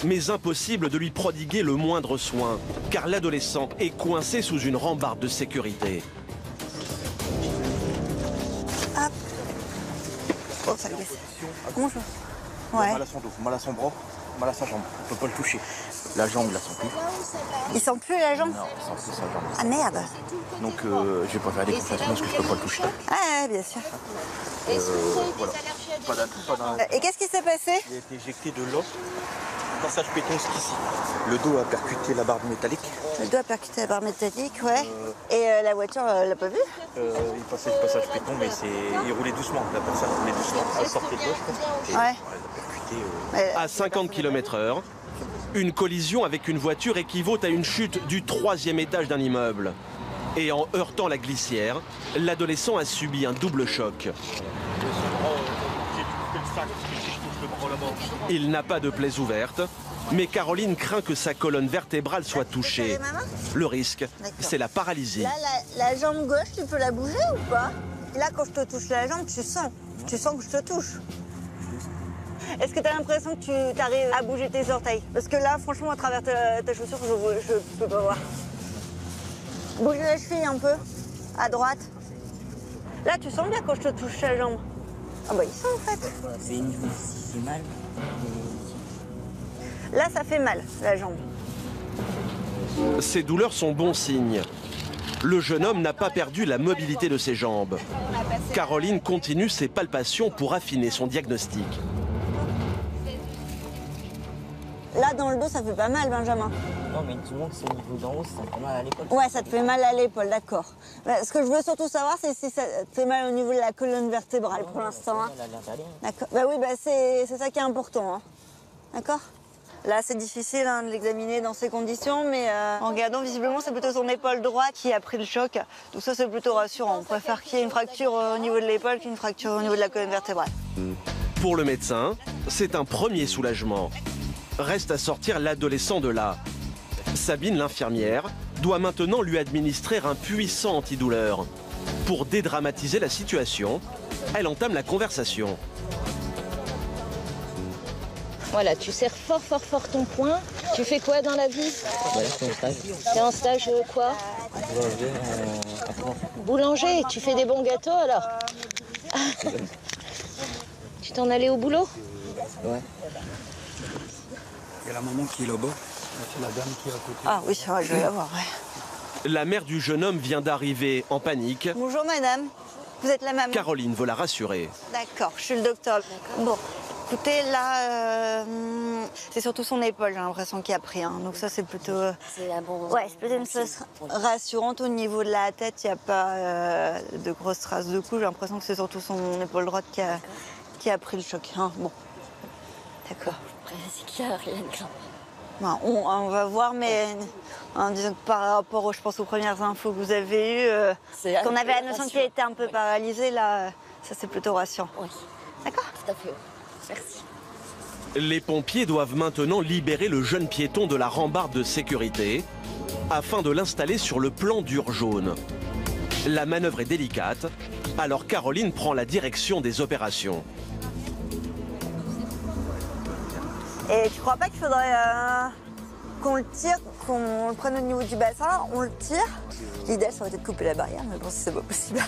Mais impossible de lui prodiguer le moindre soin, car l'adolescent est coincé sous une rambarde de sécurité. Hop. Oh, ça glisse. Comment je... Ouais. Mal à son dos, mal à son bras, mal à sa jambe. On peut pas le toucher. La jambe, il la sent plus. Il sent plus la jambe? Non, il sent plus sa jambe. Ah merde. Donc je vais pas faire des compressions parce que je peux pas le toucher. Ah, bien sûr. Voilà. Pas d'un. Et qu'est-ce qui s'est passé? Il a été éjecté de l'os. Passage péton jusqu'ici. Le dos a percuté la barre métallique. Le dos a percuté la barre métallique, ouais. Et la voiture, l'a pas vu? Il passait le passage péton, mais il roulait doucement. La personne roulait doucement. Elle sortait de l'os. Ouais. Elle a percuté. À 50 km/h, Une collision avec une voiture équivaut à une chute du 3e étage d'un immeuble. Et en heurtant la glissière, l'adolescent a subi un double choc. Il n'a pas de plaies ouvertes, mais Caroline craint que sa colonne vertébrale soit touchée. Le risque, c'est la paralysie. Là, la jambe gauche, tu peux la bouger ou pas? Là, quand je te touche la jambe, tu sens que je te touche. Est-ce que tu as l'impression que tu arrives à bouger tes orteils? Parce que là, franchement, à travers ta chaussure, je peux pas voir. Bouge la cheville un peu, à droite. Là, tu sens bien quand je te touche la jambe. Ah bah, il sent en fait. C'est mal. Là, ça fait mal, la jambe. Ces douleurs sont bon signe. Le jeune homme n'a pas perdu la mobilité de ses jambes. Caroline continue ses palpations pour affiner son diagnostic. Là, dans le dos, ça fait pas mal, Benjamin. Non, mais tout le monde, c'est au niveau d'en haut, ça fait mal à l'épaule. Ouais, ça te fait mal à l'épaule, d'accord. Ce que je veux surtout savoir, c'est si ça te fait mal au niveau de la colonne vertébrale pour l'instant. Hein. D'accord. Bah oui, bah c'est ça qui est important. Hein. D'accord. Là, c'est difficile de l'examiner dans ces conditions, mais en regardant, visiblement, c'est plutôt son épaule droite qui a pris le choc. Donc ça, c'est plutôt rassurant. On préfère qu'il y ait une fracture au niveau de l'épaule qu'une fracture au niveau de la colonne vertébrale. Pour le médecin, c'est un premier soulagement. Reste à sortir l'adolescent de là. Sabine, l'infirmière, doit maintenant lui administrer un puissant antidouleur. Pour dédramatiser la situation, elle entame la conversation. Voilà, tu serres fort, fort, fort ton poing. Tu fais quoi dans la vie? Voilà, c'est en stage. T'es en stage quoi? Boulanger à Provence. Boulanger, tu fais des bons gâteaux alors? Tu t'en allais au boulot? Ouais. Il y a la maman qui est là-bas. C'est la dame qui est à côté. Ah oui, c'est vrai, je vais la voir, ouais. La mère du jeune homme vient d'arriver en panique. Bonjour madame, vous êtes la maman? Caroline veut la rassurer. D'accord, je suis le docteur. Bon, écoutez, là, c'est surtout son épaule, j'ai l'impression qu'il a pris. Hein. Donc ça, c'est plutôt... Ouais, c'est plutôt une chose rassurante. Au niveau de la tête, il n'y a pas de grosses traces de coups. J'ai l'impression que c'est surtout son épaule droite qui a pris le choc. Hein. Bon, d'accord. C'est qu'il n'y a rien de grave. Ben, on va voir, mais en disant que par rapport, je pense, aux premières infos que vous avez eues, qu'on avait la notion qu'il était un peu paralysé, là, ça c'est plutôt rassurant. Oui. D'accord? Tout à fait. Merci. Les pompiers doivent maintenant libérer le jeune piéton de la rambarde de sécurité afin de l'installer sur le plan dur jaune. La manœuvre est délicate, alors Caroline prend la direction des opérations. Et tu crois pas qu'il faudrait qu'on le tire, qu'on le prenne au niveau du bassin, on le tire? L'idéal, ça aurait été de couper la barrière, mais bon, c'est pas possible.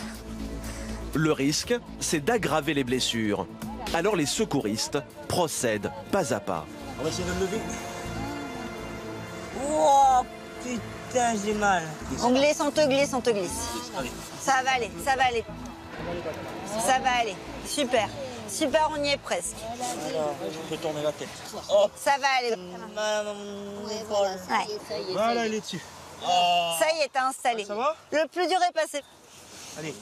Le risque, c'est d'aggraver les blessures. Alors les secouristes procèdent pas à pas. On va essayer de le lever. Oh putain, j'ai mal. On glisse, on te glisse, on te glisse. Ça va aller, ça va aller. Ça va aller, super. Super, on y est presque. Alors, je peux tourner la tête. Oh. Ça va aller. Ouais. Voilà, il est dessus. Ça y est, t'es installé. Ça va? Le plus dur est passé. Allez,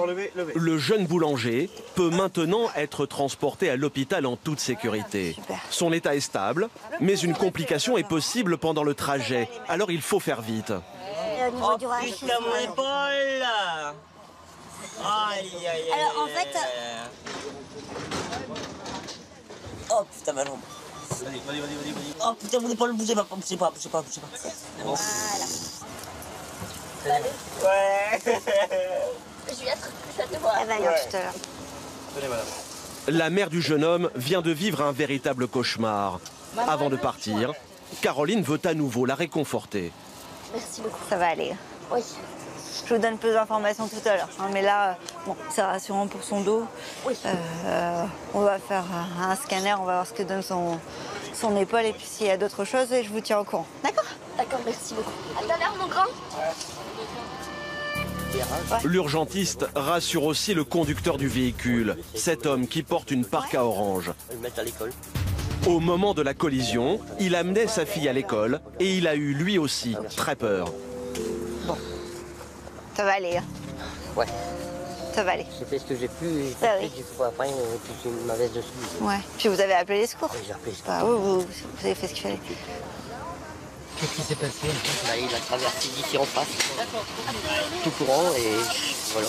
lever. Le jeune boulanger peut maintenant être transporté à l'hôpital en toute sécurité. Son état est stable, mais une complication est possible pendant le trajet. Alors il faut faire vite. Oh putain, mon épaule là. Aïe, aïe, aïe. Alors en fait... Oh putain, ma jambe. Allez. Oh putain, mon épaule, bougez pas. Voilà. Ouais. Je vais te voir. Elle va aller tout à l'heure. Tenez, madame. La mère du jeune homme vient de vivre un véritable cauchemar. Avant de partir, Caroline veut à nouveau la réconforter. Merci beaucoup. Ça va aller. Oui. Je vous donne plus d'informations tout à l'heure. Hein, mais là, bon, c'est rassurant pour son dos. Oui. On va faire un scanner, on va voir ce que donne son épaule et puis s'il y a d'autres choses, et je vous tiens au courant. D'accord? D'accord, merci beaucoup. À tout à l'heure, mon grand. L'urgentiste rassure aussi le conducteur du véhicule, cet homme qui porte une parka orange. Au moment de la collision, il amenait sa fille à l'école et il a eu lui aussi très peur. Bon, ça va aller. Hein. Ouais. Ça va aller. J'ai fait ce que j'ai pu, et Bah oui. du coup après, puis j'ai ma veste dessous. Ouais. Puis vous avez appelé les secours. Oui, j'ai appelé les secours. Bah, vous avez fait ce qu'il fallait. Qu'est-ce qui s'est passé? Bah, il a traversé d'ici en face, tout courant, et voilà.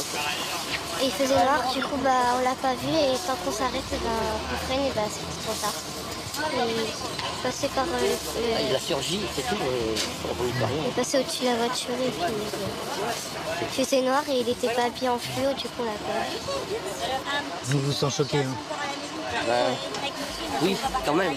Et il faisait noir, du coup bah, on l'a pas vu et tant qu'on s'arrête, on freine et bah, c'est trop tard. Et passé par Il a surgi, c'est tout, et on ne peut rien. il est passé au-dessus de la voiture et puis il faisait noir et il était pas habillé en fluo, du coup on l'a pas vu. Vous vous sentez choqué, hein? Bah, oui, quand même.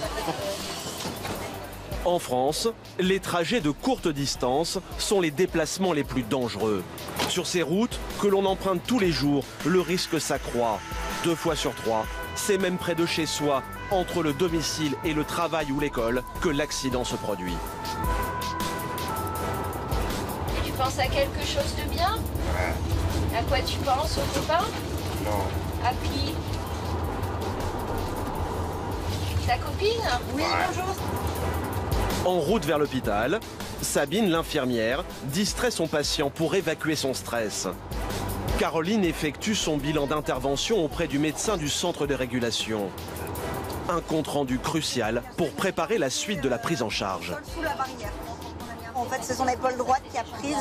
En France, les trajets de courte distance sont les déplacements les plus dangereux. Sur ces routes que l'on emprunte tous les jours, le risque s'accroît. 2 fois sur 3, c'est même près de chez soi, entre le domicile et le travail ou l'école, que l'accident se produit. Tu penses à quelque chose de bien? À quoi tu penses, au copain? Non. À qui? Ta copine? Oui, bonjour. En route vers l'hôpital, Sabine, l'infirmière, distrait son patient pour évacuer son stress. Caroline effectue son bilan d'intervention auprès du médecin du centre de régulation. Un compte-rendu crucial pour préparer la suite de la prise en charge. Sous la barrière. En fait, c'est son épaule droite qui a pris.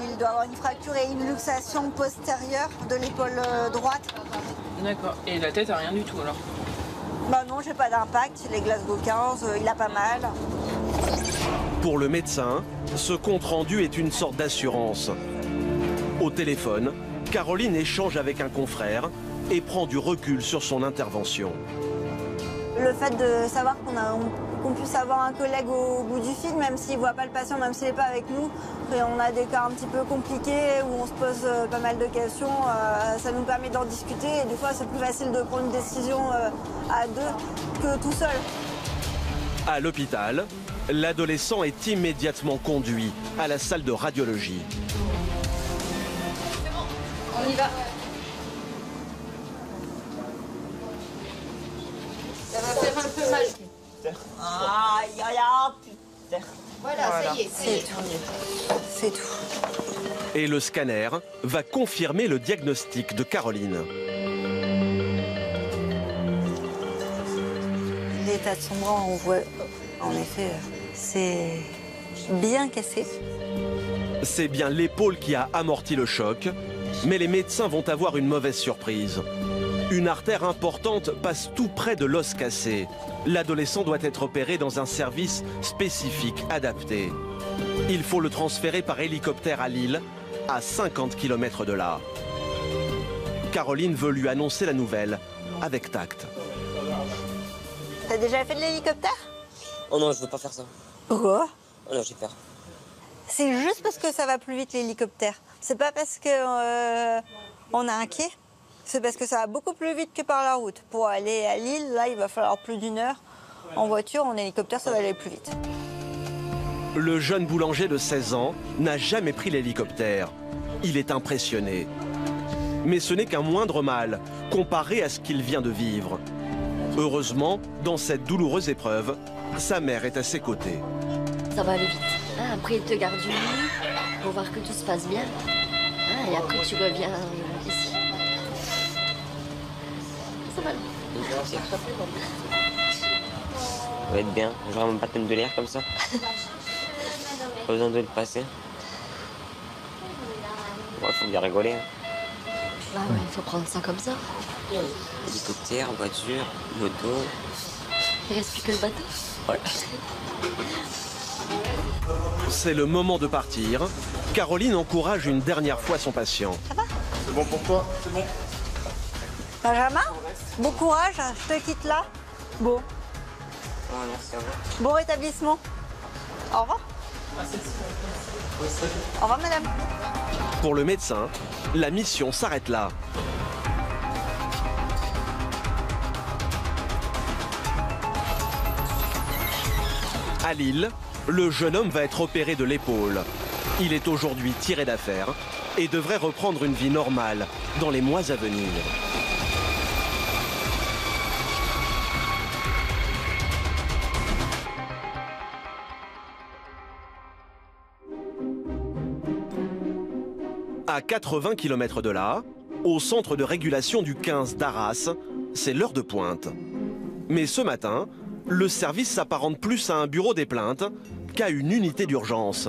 Il doit avoir une fracture et une luxation postérieure de l'épaule droite. D'accord. Et la tête a rien du tout alors? Bah non, j'ai pas d'impact. Les Glasgow 15, il a pas mal. Pour le médecin, ce compte-rendu est une sorte d'assurance. Au téléphone, Caroline échange avec un confrère et prend du recul sur son intervention. Le fait de savoir qu'on puisse avoir un collègue au bout du fil, même s'il ne voit pas le patient, même s'il n'est pas avec nous, et on a des cas un petit peu compliqués où on se pose pas mal de questions, ça nous permet d'en discuter et des fois c'est plus facile de prendre une décision à 2 que tout seul. À l'hôpital, l'adolescent est immédiatement conduit à la salle de radiologie. On y va. Ça va faire un peu mal. Aïe, aïe, aïe, putain. Voilà, ça y est. C'est tout. C'est tout. Et le scanner va confirmer le diagnostic de Caroline. L'état de son bras, on voit, en effet, c'est bien cassé. C'est bien l'épaule qui a amorti le choc, mais les médecins vont avoir une mauvaise surprise. Une artère importante passe tout près de l'os cassé. L'adolescent doit être opéré dans un service spécifique adapté. Il faut le transférer par hélicoptère à Lille, à 50 km de là. Caroline veut lui annoncer la nouvelle avec tact. T'as déjà fait de l'hélicoptère? Oh non, je veux pas faire ça. Pourquoi? Oh non, j'ai peur. C'est juste parce que ça va plus vite l'hélicoptère. C'est pas parce que on a un quai. C'est parce que ça va beaucoup plus vite que par la route. Pour aller à Lille, là, il va falloir plus d'1 heure. En voiture, en hélicoptère, ça va aller plus vite. Le jeune boulanger de 16 ans n'a jamais pris l'hélicoptère. Il est impressionné. Mais ce n'est qu'un moindre mal comparé à ce qu'il vient de vivre. Heureusement, dans cette douloureuse épreuve, sa mère est à ses côtés. Ça va aller vite. Hein, après, il te garde une nuit pour voir que tout se passe bien. Hein, et après, tu reviens ici. Ça va. Ça va être bien. J'aurai mon baptême de l'air comme ça. Pas besoin de le passer. Ouais, faut bien rigoler. Hein. Bah ouais, il faut prendre ça comme ça. Hélicoptère, voiture, moto. Il reste plus que le bateau. Ouais. C'est le moment de partir. Caroline encourage une dernière fois son patient. Ça va? C'est bon pour toi? C'est bon. Benjamin, bon courage, je te quitte là. Bon. Ouais, merci à vous. Bon rétablissement. Au revoir. Au revoir, madame. Pour le médecin, la mission s'arrête là. À Lille, le jeune homme va être opéré de l'épaule. Il est aujourd'hui tiré d'affaire et devrait reprendre une vie normale dans les mois à venir. À 80 km de là, au centre de régulation du 15 d'Arras, c'est l'heure de pointe. Mais ce matin, le service s'apparente plus à un bureau des plaintes qu'à une unité d'urgence.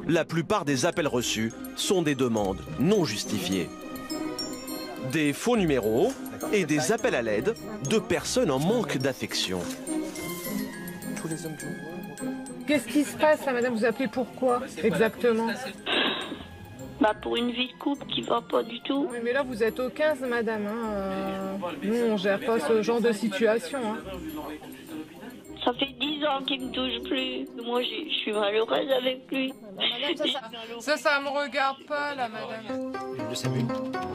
La plupart des appels reçus sont des demandes non justifiées. Des faux numéros et des appels à l'aide de personnes en manque d'affection. Tous les hommes du monde. Qu'est-ce qui se passe là, madame? Vous appelez pourquoi exactement? Bah pour une vie de couple qui va pas du tout. Oui, mais là vous êtes au 15, madame. Nous on gère pas ce genre de situation. Ça fait 10 ans qu'il me touche plus. Moi je suis malheureuse avec lui. Ça me regarde pas là, madame.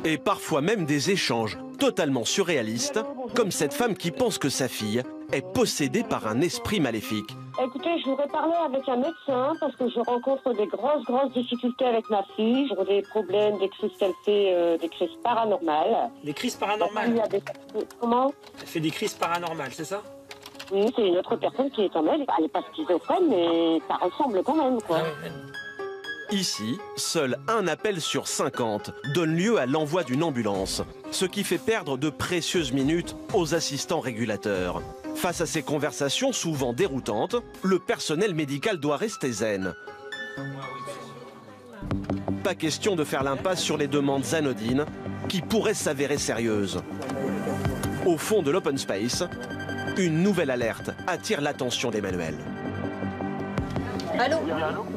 Et parfois même des échanges totalement surréalistes, comme cette femme qui pense que sa fille est possédée par un esprit maléfique. Écoutez, je voudrais parler avec un médecin parce que je rencontre des grosses difficultés avec ma fille. J'ai des problèmes, des crises qu'elle fait, des crises paranormales. Des crises paranormales? Comment? Elle fait des crises paranormales, c'est ça? Oui, c'est une autre personne qui est en elle. Elle n'est pas schizophrène, mais ça ressemble quand même, quoi. Ici, seul un appel sur 50 donne lieu à l'envoi d'une ambulance, ce qui fait perdre de précieuses minutes aux assistants régulateurs. Face à ces conversations souvent déroutantes, le personnel médical doit rester zen. Pas question de faire l'impasse sur les demandes anodines qui pourraient s'avérer sérieuses. Au fond de l'open space, une nouvelle alerte attire l'attention d'Emmanuel. Allô?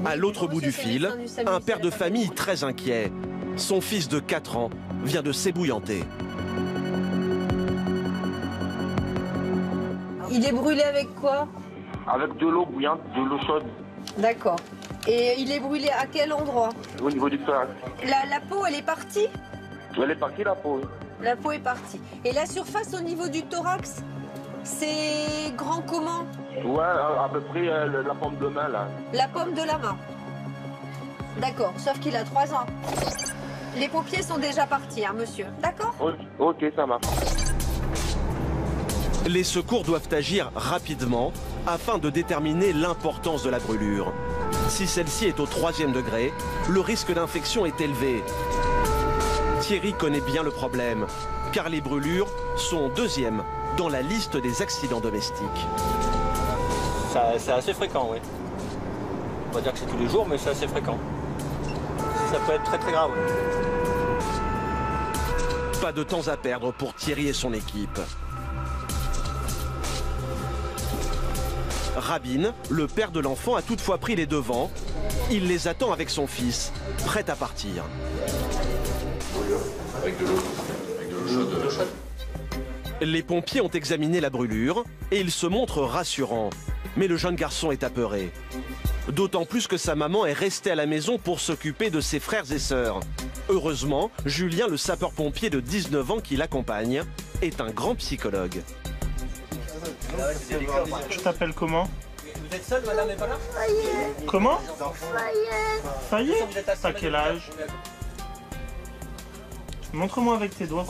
À l'autre bout du fil, un père de famille très inquiet. Son fils de 4 ans vient de s'ébouillanter. Il est brûlé avec quoi? Avec de l'eau bouillante, de l'eau chaude. D'accord. Et il est brûlé à quel endroit? Au niveau du thorax. La peau, elle est partie? Elle est partie, la peau. La peau est partie. Et la surface au niveau du thorax, c'est grand comment? Ouais, à peu près la paume de main, là. La paume de la main. D'accord, sauf qu'il a 3 ans. Les pompiers sont déjà partis, hein, monsieur. D'accord? Ok, ça marche. Les secours doivent agir rapidement afin de déterminer l'importance de la brûlure. Si celle-ci est au 3e degré, le risque d'infection est élevé. Thierry connaît bien le problème, car les brûlures sont 2e dans la liste des accidents domestiques. C'est assez fréquent, oui. On va dire que c'est tous les jours, mais c'est assez fréquent. Ça peut être très grave. Pas de temps à perdre pour Thierry et son équipe. Rabin, le père de l'enfant, a toutefois pris les devants. Il les attend avec son fils, prêt à partir. Avec de l'eau chaude. Les pompiers ont examiné la brûlure et ils se montrent rassurants. Mais le jeune garçon est apeuré. D'autant plus que sa maman est restée à la maison pour s'occuper de ses frères et sœurs. Heureusement, Julien, le sapeur-pompier de 19 ans qui l'accompagne, est un grand psychologue. Tu t'appelles comment? Vous êtes seul, madame n'est pas là? Comment? Fayet. T'as quel âge? Montre-moi avec tes doigts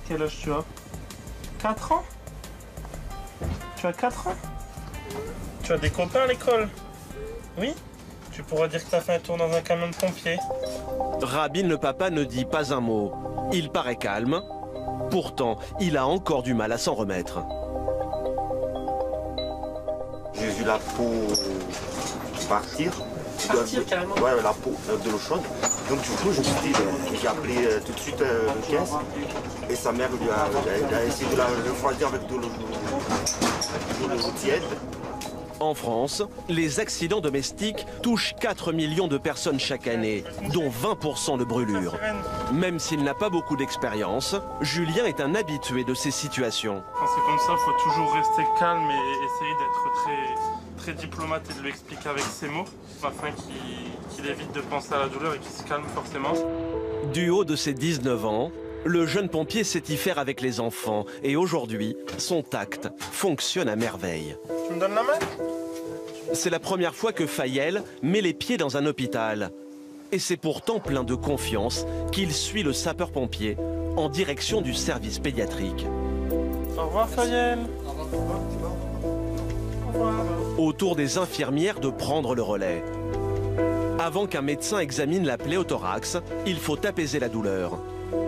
quel âge tu as. 4 ans? Tu as 4 ans? Tu as des copains à l'école? Oui? Tu pourras dire que tu as fait un tour dans un camion de pompiers. Rabin, le papa, ne dit pas un mot. Il paraît calme. Pourtant, il a encore du mal à s'en remettre. J'ai vu la peau partir. Carrément? Ouais, la peau de l'eau chaude. Donc du coup, je me suis dit, j'ai appelé tout de suite le 15 et sa mère lui a essayé de la refroidir avec de l'eau tiède. En France, les accidents domestiques touchent 4 millions de personnes chaque année, dont 20% de brûlures. Même s'il n'a pas beaucoup d'expérience, Julien est un habitué de ces situations. Quand c'est comme ça, il faut toujours rester calme et essayer d'être très diplomate et de lui expliquer avec ses mots, afin qu'il évite de penser à la douleur et qu'il se calme forcément. Du haut de ses 19 ans, le jeune pompier sait y faire avec les enfants et aujourd'hui, son tact fonctionne à merveille. Tu me donnes la main? C'est la première fois que Fayel met les pieds dans un hôpital. Et c'est pourtant plein de confiance qu'il suit le sapeur-pompier en direction du service pédiatrique. Au revoir Fayel. Au tour des infirmières de prendre le relais. Avant qu'un médecin examine la plaie au thorax, il faut apaiser la douleur.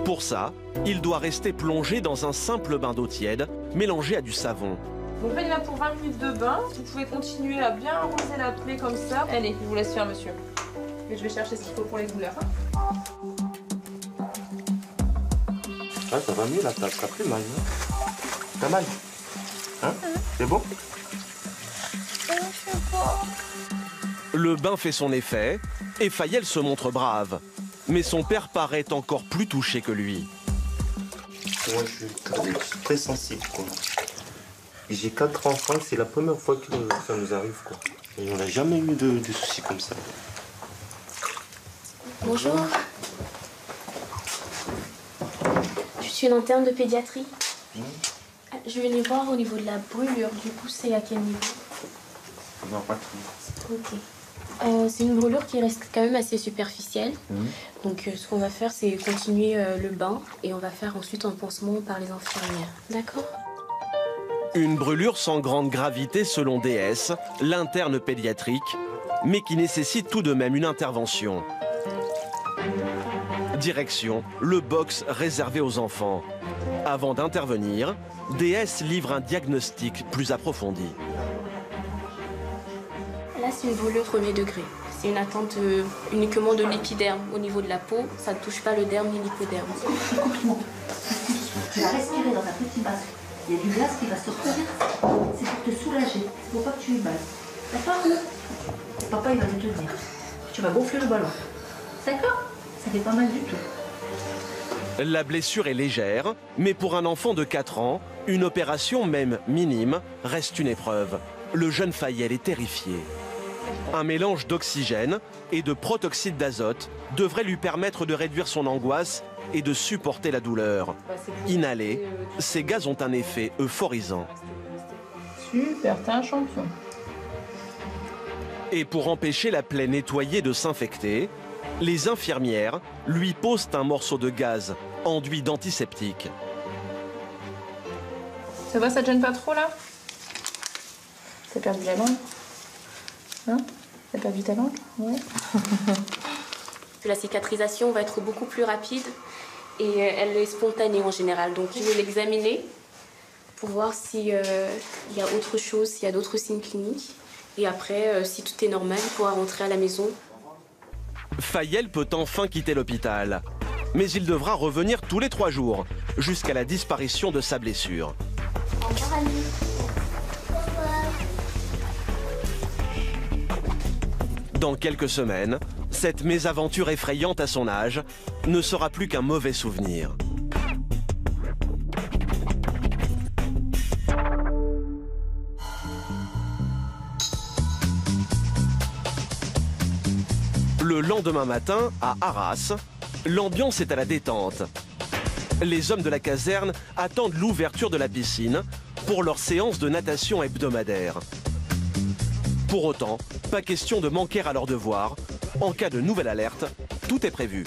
Pour ça, il doit rester plongé dans un simple bain d'eau tiède, mélangé à du savon. Donc là, il y en a pour 20 minutes de bain. Vous pouvez continuer à bien arroser la plaie comme ça. Allez, je vous laisse faire, monsieur. Et je vais chercher ce qu'il faut pour les douleurs. Ah, ça va mieux là, t'as plus mal. Hein? T'as mal? Hein? C'est bon? Le bain fait son effet et Fayel se montre brave. Mais son père paraît encore plus touché que lui. Moi, je suis très sensible, quoi. J'ai 4 enfants, c'est la première fois que ça nous arrive, quoi. Et on n'a jamais eu de soucis comme ça. Bonjour. Je suis une interne de pédiatrie. Je vais les voir au niveau de la brûlure. Du coup, c'est à quel niveau? Non, pas trop. Ok. C'est une brûlure qui reste quand même assez superficielle. Donc ce qu'on va faire, c'est continuer le bain et on va faire ensuite un pansement par les infirmières. D'accord? Une brûlure sans grande gravité selon DS, l'interne pédiatrique, mais qui nécessite tout de même une intervention. Direction, le box réservé aux enfants. Avant d'intervenir, DS livre un diagnostic plus approfondi. Là, c'est une brûlure premier degré. C'est une atteinte uniquement de l'épiderme. Au niveau de la peau, ça ne touche pas le derme ni l'hypoderme. Tu vas respirer dans un petit masque. Il y a du gaz qui va sortir. C'est pour te soulager. C'est pour pas que tu y balles. D'accord? Papa, il va te tenir. Tu vas gonfler le ballon. D'accord? Ça fait pas mal du tout. La blessure est légère, mais pour un enfant de 4 ans, une opération même minime reste une épreuve. Le jeune Fayel est terrifié. Un mélange d'oxygène et de protoxyde d'azote devrait lui permettre de réduire son angoisse et de supporter la douleur. Inhalés, ces gaz ont un effet euphorisant. Super, t'es un champion. Et pour empêcher la plaie nettoyée de s'infecter, les infirmières lui posent un morceau de gaz enduit d'antiseptique. Ça va, ça te gêne pas trop là? T'as perdu la langue? Hein? T'as perdu ta langue? Ouais. La cicatrisation va être beaucoup plus rapide et elle est spontanée en général. Donc je vais l'examiner pour voir s'il y a autre chose, s'il y a d'autres signes cliniques. Et après, si tout est normal, il pourra rentrer à la maison. Fayel peut enfin quitter l'hôpital. Mais il devra revenir tous les 3 jours, jusqu'à la disparition de sa blessure. Au revoir, Annie. Dans quelques semaines, cette mésaventure effrayante à son âge ne sera plus qu'un mauvais souvenir. Le lendemain matin, à Arras, l'ambiance est à la détente. Les hommes de la caserne attendent l'ouverture de la piscine pour leur séance de natation hebdomadaire. Pour autant, pas question de manquer à leurs devoirs. En cas de nouvelle alerte, tout est prévu.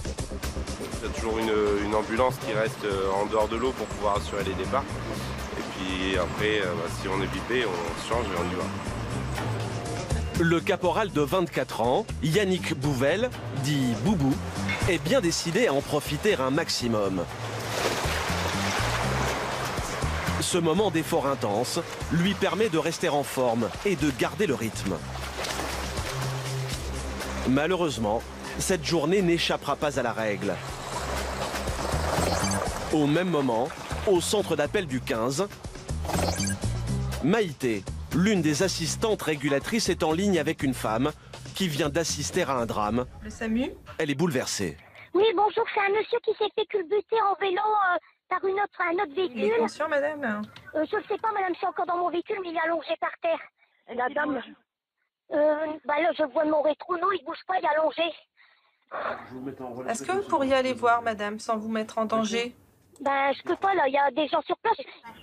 Il y a toujours une ambulance qui reste en dehors de l'eau pour pouvoir assurer les départs. Et puis après, si on est bipé, on se change et on y va. Le caporal de 24 ans, Yannick Bouvel, dit Boubou, est bien décidé à en profiter un maximum. Ce moment d'effort intense lui permet de rester en forme et de garder le rythme. Malheureusement, cette journée n'échappera pas à la règle. Au même moment, au centre d'appel du 15, Maïté, l'une des assistantes régulatrices, est en ligne avec une femme qui vient d'assister à un drame. Le SAMU? Elle est bouleversée. Oui, bonjour, c'est un monsieur qui s'est fait culbuter en vélo par un autre véhicule. Il est conscient, madame? Je ne sais pas, madame, je suis encore dans mon véhicule, mais il est allongé par terre. La dame... là, je vois mon rétro, non, il ne bouge pas, il est allongé. Est-ce que vous pourriez aller voir, madame, sans vous mettre en danger? Je peux pas, là, il y a des gens sur place.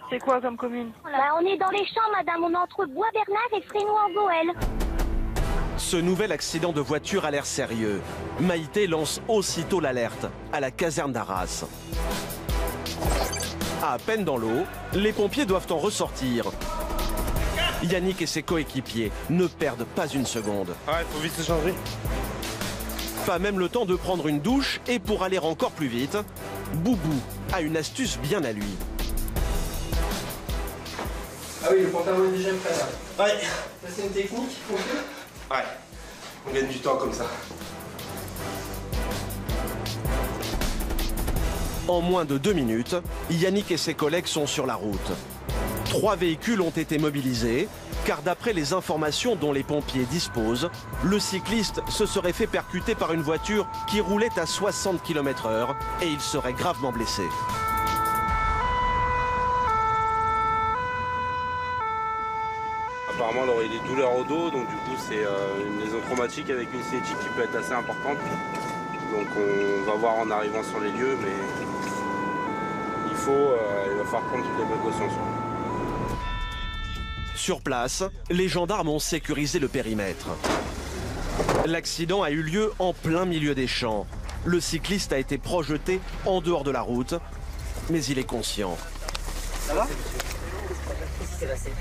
C'est quoi comme commune? On est dans les champs, madame, on est entre Bois-Bernard et Frénois-en-Goël. Ce nouvel accident de voiture a l'air sérieux. Maïté lance aussitôt l'alerte à la caserne d'Arras. À peine dans l'eau, les pompiers doivent en ressortir. Yannick et ses coéquipiers ne perdent pas une seconde. Ah, il faut vite se changer. Pas même le temps de prendre une douche et pour aller encore plus vite, Boubou a une astuce bien à lui. Ah oui, le pantalon est déjà prêt là. Ouais. Ça c'est une technique pour que... Ouais. On gagne du temps comme ça. En moins de 2 minutes, Yannick et ses collègues sont sur la route. 3 véhicules ont été mobilisés, car d'après les informations dont les pompiers disposent, le cycliste se serait fait percuter par une voiture qui roulait à 60 km/h et il serait gravement blessé. Apparemment, elle aurait des douleurs au dos, donc du coup, c'est une lésion traumatique avec une cinétique qui peut être assez importante. Donc on va voir en arrivant sur les lieux, mais il va falloir prendre toutes les précautions. Sur place, les gendarmes ont sécurisé le périmètre. L'accident a eu lieu en plein milieu des champs. Le cycliste a été projeté en dehors de la route, mais il est conscient. Ça va? Qu'est-ce qui s'est passé?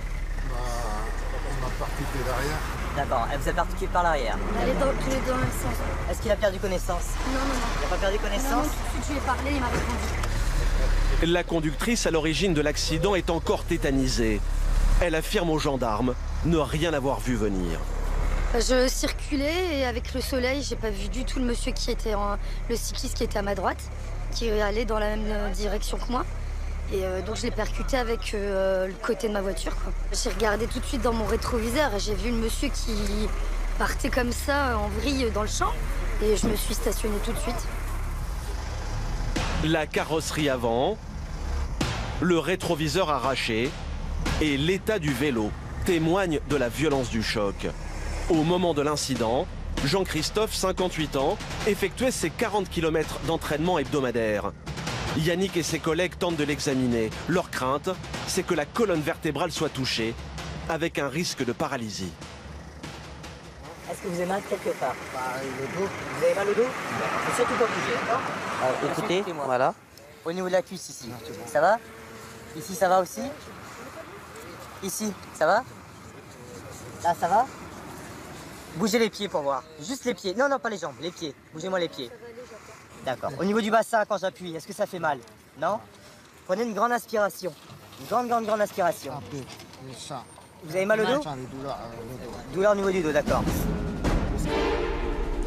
On m'a percuté derrière. D'accord, elle vous a percuté par l'arrière. Elle est tous les deux dans le sens. Est-ce qu'il a perdu connaissance? Non. Il n'a pas perdu connaissance? Non, tout de suite je lui ai parlé, il m'a répondu. La conductrice à l'origine de l'accident est encore tétanisée. Elle affirme aux gendarmes ne rien avoir vu venir. Je circulais et avec le soleil, j'ai pas vu du tout le monsieur qui était le cycliste qui était à ma droite, qui allait dans la même direction que moi. Et donc je l'ai percuté avec le côté de ma voiture, quoi. J'ai regardé tout de suite dans mon rétroviseur et j'ai vu le monsieur qui partait comme ça en vrille dans le champ et je me suis stationnée tout de suite. La carrosserie avant, le rétroviseur arraché et l'état du vélo témoignent de la violence du choc. Au moment de l'incident, Jean-Christophe, 58 ans, effectuait ses 40 km d'entraînement hebdomadaire. Yannick et ses collègues tentent de l'examiner. Leur crainte, c'est que la colonne vertébrale soit touchée, avec un risque de paralysie. Est-ce que vous avez mal quelque part? Le dos. Vous avez mal au dos? Il faut surtout pas bouger, d'accord? Écoutez, voilà. Au niveau de la cuisse ici, ça va? Ici, ça va aussi? Ici, ça va? Là, ça va? Bougez les pieds pour voir. Juste les pieds. Non, pas les jambes, les pieds. Bougez-moi les pieds. D'accord. Au niveau du bassin, quand j'appuie, est-ce que ça fait mal? Non? Prenez une grande inspiration. Une grande inspiration. Vous avez mal au dos? Douleur au niveau du dos, d'accord.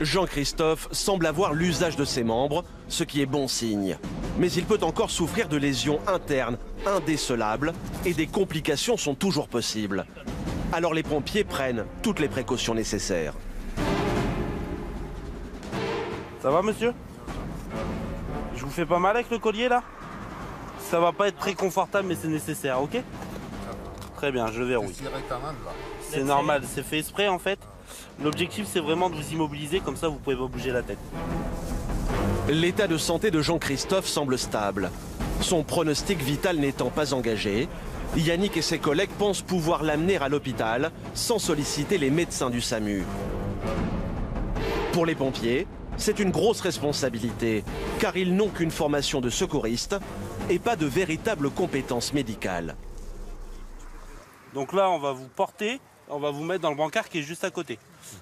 Jean-Christophe semble avoir l'usage de ses membres, ce qui est bon signe. Mais il peut encore souffrir de lésions internes indécelables et des complications sont toujours possibles. Alors les pompiers prennent toutes les précautions nécessaires. Ça va, monsieur? Je vous fais pas mal avec le collier là? Ça va pas être très confortable mais c'est nécessaire, ok? Très bien, je verrouille. C'est normal, c'est fait exprès en fait. L'objectif c'est vraiment de vous immobiliser, comme ça vous pouvez pas bouger la tête. L'état de santé de Jean-Christophe semble stable. Son pronostic vital n'étant pas engagé, Yannick et ses collègues pensent pouvoir l'amener à l'hôpital sans solliciter les médecins du SAMU. Pour les pompiers, c'est une grosse responsabilité, car ils n'ont qu'une formation de secouriste et pas de véritables compétences médicales. Donc là, on va vous porter, on va vous mettre dans le brancard qui est juste à côté.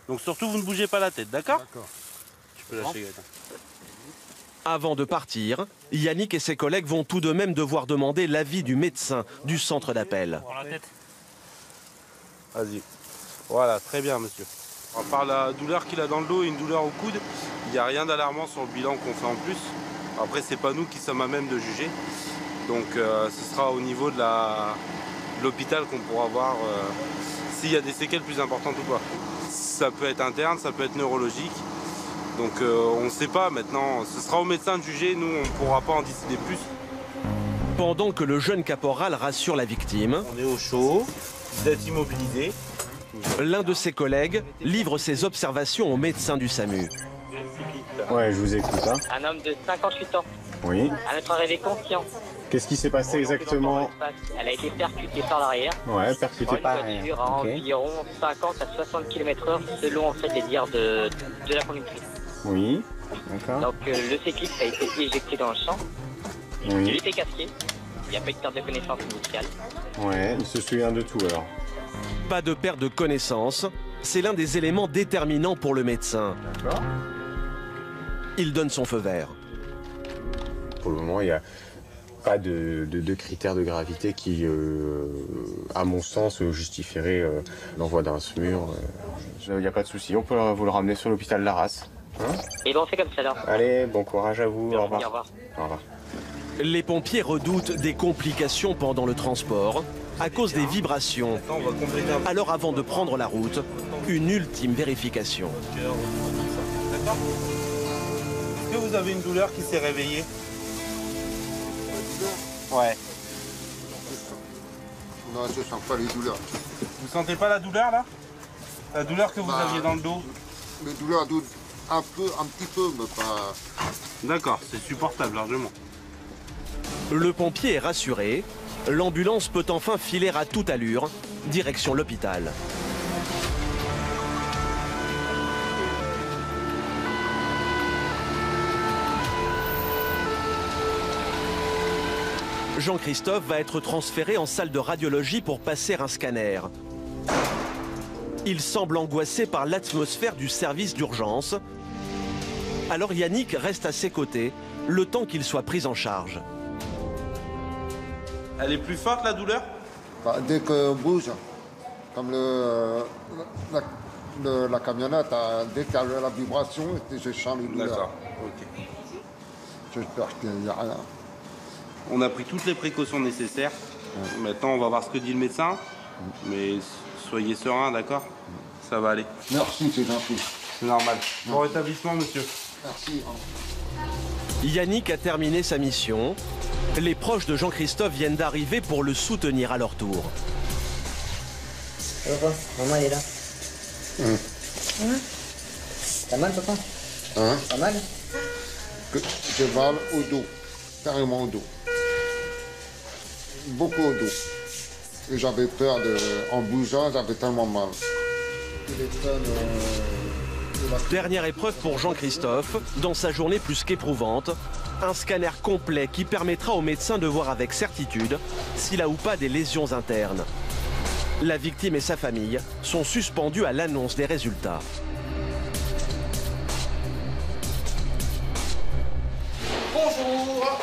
Donc surtout, vous ne bougez pas la tête, d'accord? D'accord. Tu peux lâcher, Gaëtan. Avant de partir, Yannick et ses collègues vont tout de même devoir demander l'avis du médecin du centre d'appel. Vas-y. Voilà, très bien, monsieur. À part la douleur qu'il a dans le dos et une douleur au coude, il n'y a rien d'alarmant sur le bilan qu'on fait en plus. Après, c'est pas nous qui sommes à même de juger. Donc, ce sera au niveau de l'hôpital qu'on pourra voir s'il y a des séquelles plus importantes ou pas. Ça peut être interne, ça peut être neurologique. Donc, on ne sait pas maintenant. Ce sera au médecin de juger. Nous, on ne pourra pas en décider plus. Pendant que le jeune caporal rassure la victime, on est au chaud, vous êtes immobilisé. L'un de ses collègues livre ses observations au médecin du SAMU. Ouais, je vous écoute. Hein. Un homme de 58 ans. Oui. Un être arrivé conscient. Qu'est-ce qui s'est passé exactement? Elle a été percutée par l'arrière. Ouais, percutée par l'arrière. Une voiture à environ 50 à 60 km/h selon en fait les dires de la conductrice. Oui, d'accord. Donc le cycliste a été éjecté dans le champ. Oui. Il était casqué. Il n'y a pas de carte de connaissance initiale. Ouais, il se souvient de tout alors. Pas de perte de connaissance, c'est l'un des éléments déterminants pour le médecin. D'accord. Il donne son feu vert. Pour le moment, il n'y a pas de critères de gravité qui, à mon sens, justifieraient l'envoi d'un SMUR. Il n'y a pas de souci, on peut vous le ramener sur l'hôpital d'Arras. Hein? Et bon, on fait comme ça alors. Allez, bon courage à vous. Au revoir. Au revoir. Au revoir. Les pompiers redoutent des complications pendant le transport à cause des vibrations. Alors avant de prendre la route, une ultime vérification. D'accord. Est-ce que vous avez une douleur qui s'est réveillée? Ouais. Non, je ne sens pas les douleurs. Vous sentez pas la douleur là? La douleur que vous aviez dans le dos? Les douleurs un petit peu, mais pas... D'accord, c'est supportable largement. Le pompier est rassuré. L'ambulance peut enfin filer à toute allure, direction l'hôpital. Jean-Christophe va être transféré en salle de radiologie pour passer un scanner. Il semble angoissé par l'atmosphère du service d'urgence. Alors Yannick reste à ses côtés, le temps qu'il soit pris en charge. Elle est plus forte la douleur? Dès qu'on bouge, comme la camionnette, dès qu'il y a la vibration, je sens les douleurs. D'accord, ok. J'espère qu'il n'y a rien. On a pris toutes les précautions nécessaires. Maintenant, on va voir ce que dit le médecin. Mais soyez serein, d'accord? Ça va aller. Merci, c'est gentil. C'est normal. Bon rétablissement, monsieur. Merci. Yannick a terminé sa mission. Les proches de Jean-Christophe viennent d'arriver pour le soutenir à leur tour. Papa, maman elle est là. T'as mal, papa? Hein? T'as mal? J'ai mal au dos, carrément au dos. Beaucoup au dos. Et j'avais peur en bougeant, j'avais tellement mal. Dernière épreuve pour Jean-Christophe, dans sa journée plus qu'éprouvante, un scanner complet qui permettra au médecin de voir avec certitude s'il a ou pas des lésions internes. La victime et sa famille sont suspendus à l'annonce des résultats. Bonjour.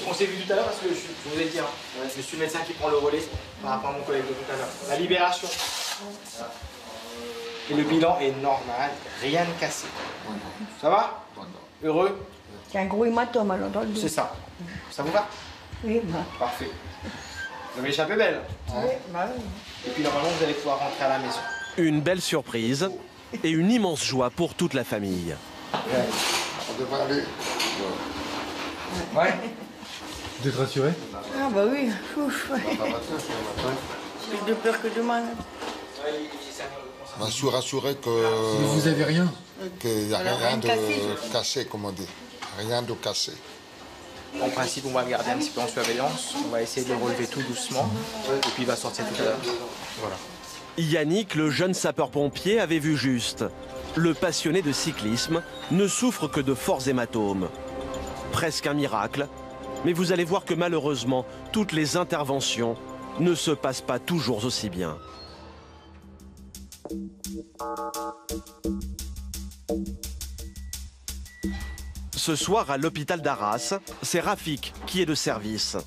On s'est vu tout à l'heure parce que je vous ai dit, je suis le médecin qui prend le relais par rapport à mon collègue de tout à l'heure. La libération. Et le bilan est normal, rien de cassé. Ça va? Heureux? C'est un gros hématome alors dans le dos. C'est ça. Ça vous va? Oui, bah. Parfait. Vous avez échappé belle? Oui, bah oui. Et puis normalement, vous allez pouvoir rentrer à la maison. Une belle surprise et une immense joie pour toute la famille. Ouais. On devrait aller. Ouais. Vous êtes rassuré? Ah bah oui, ouf, ouais. Plus de peur que de mal. Je suis rassuré que... Vous avez rien? Qu'il n'y a rien de caché, comme on dit. Rien de caché. En principe, on va le garder un petit peu en surveillance. On va essayer de le relever tout doucement. Et puis il va sortir tout à l'heure. Voilà. Yannick, le jeune sapeur-pompier, avait vu juste. Le passionné de cyclisme ne souffre que de forts hématomes. Presque un miracle, mais vous allez voir que malheureusement, toutes les interventions ne se passent pas toujours aussi bien. Ce soir, à l'hôpital d'Arras, c'est Rafik qui est de service.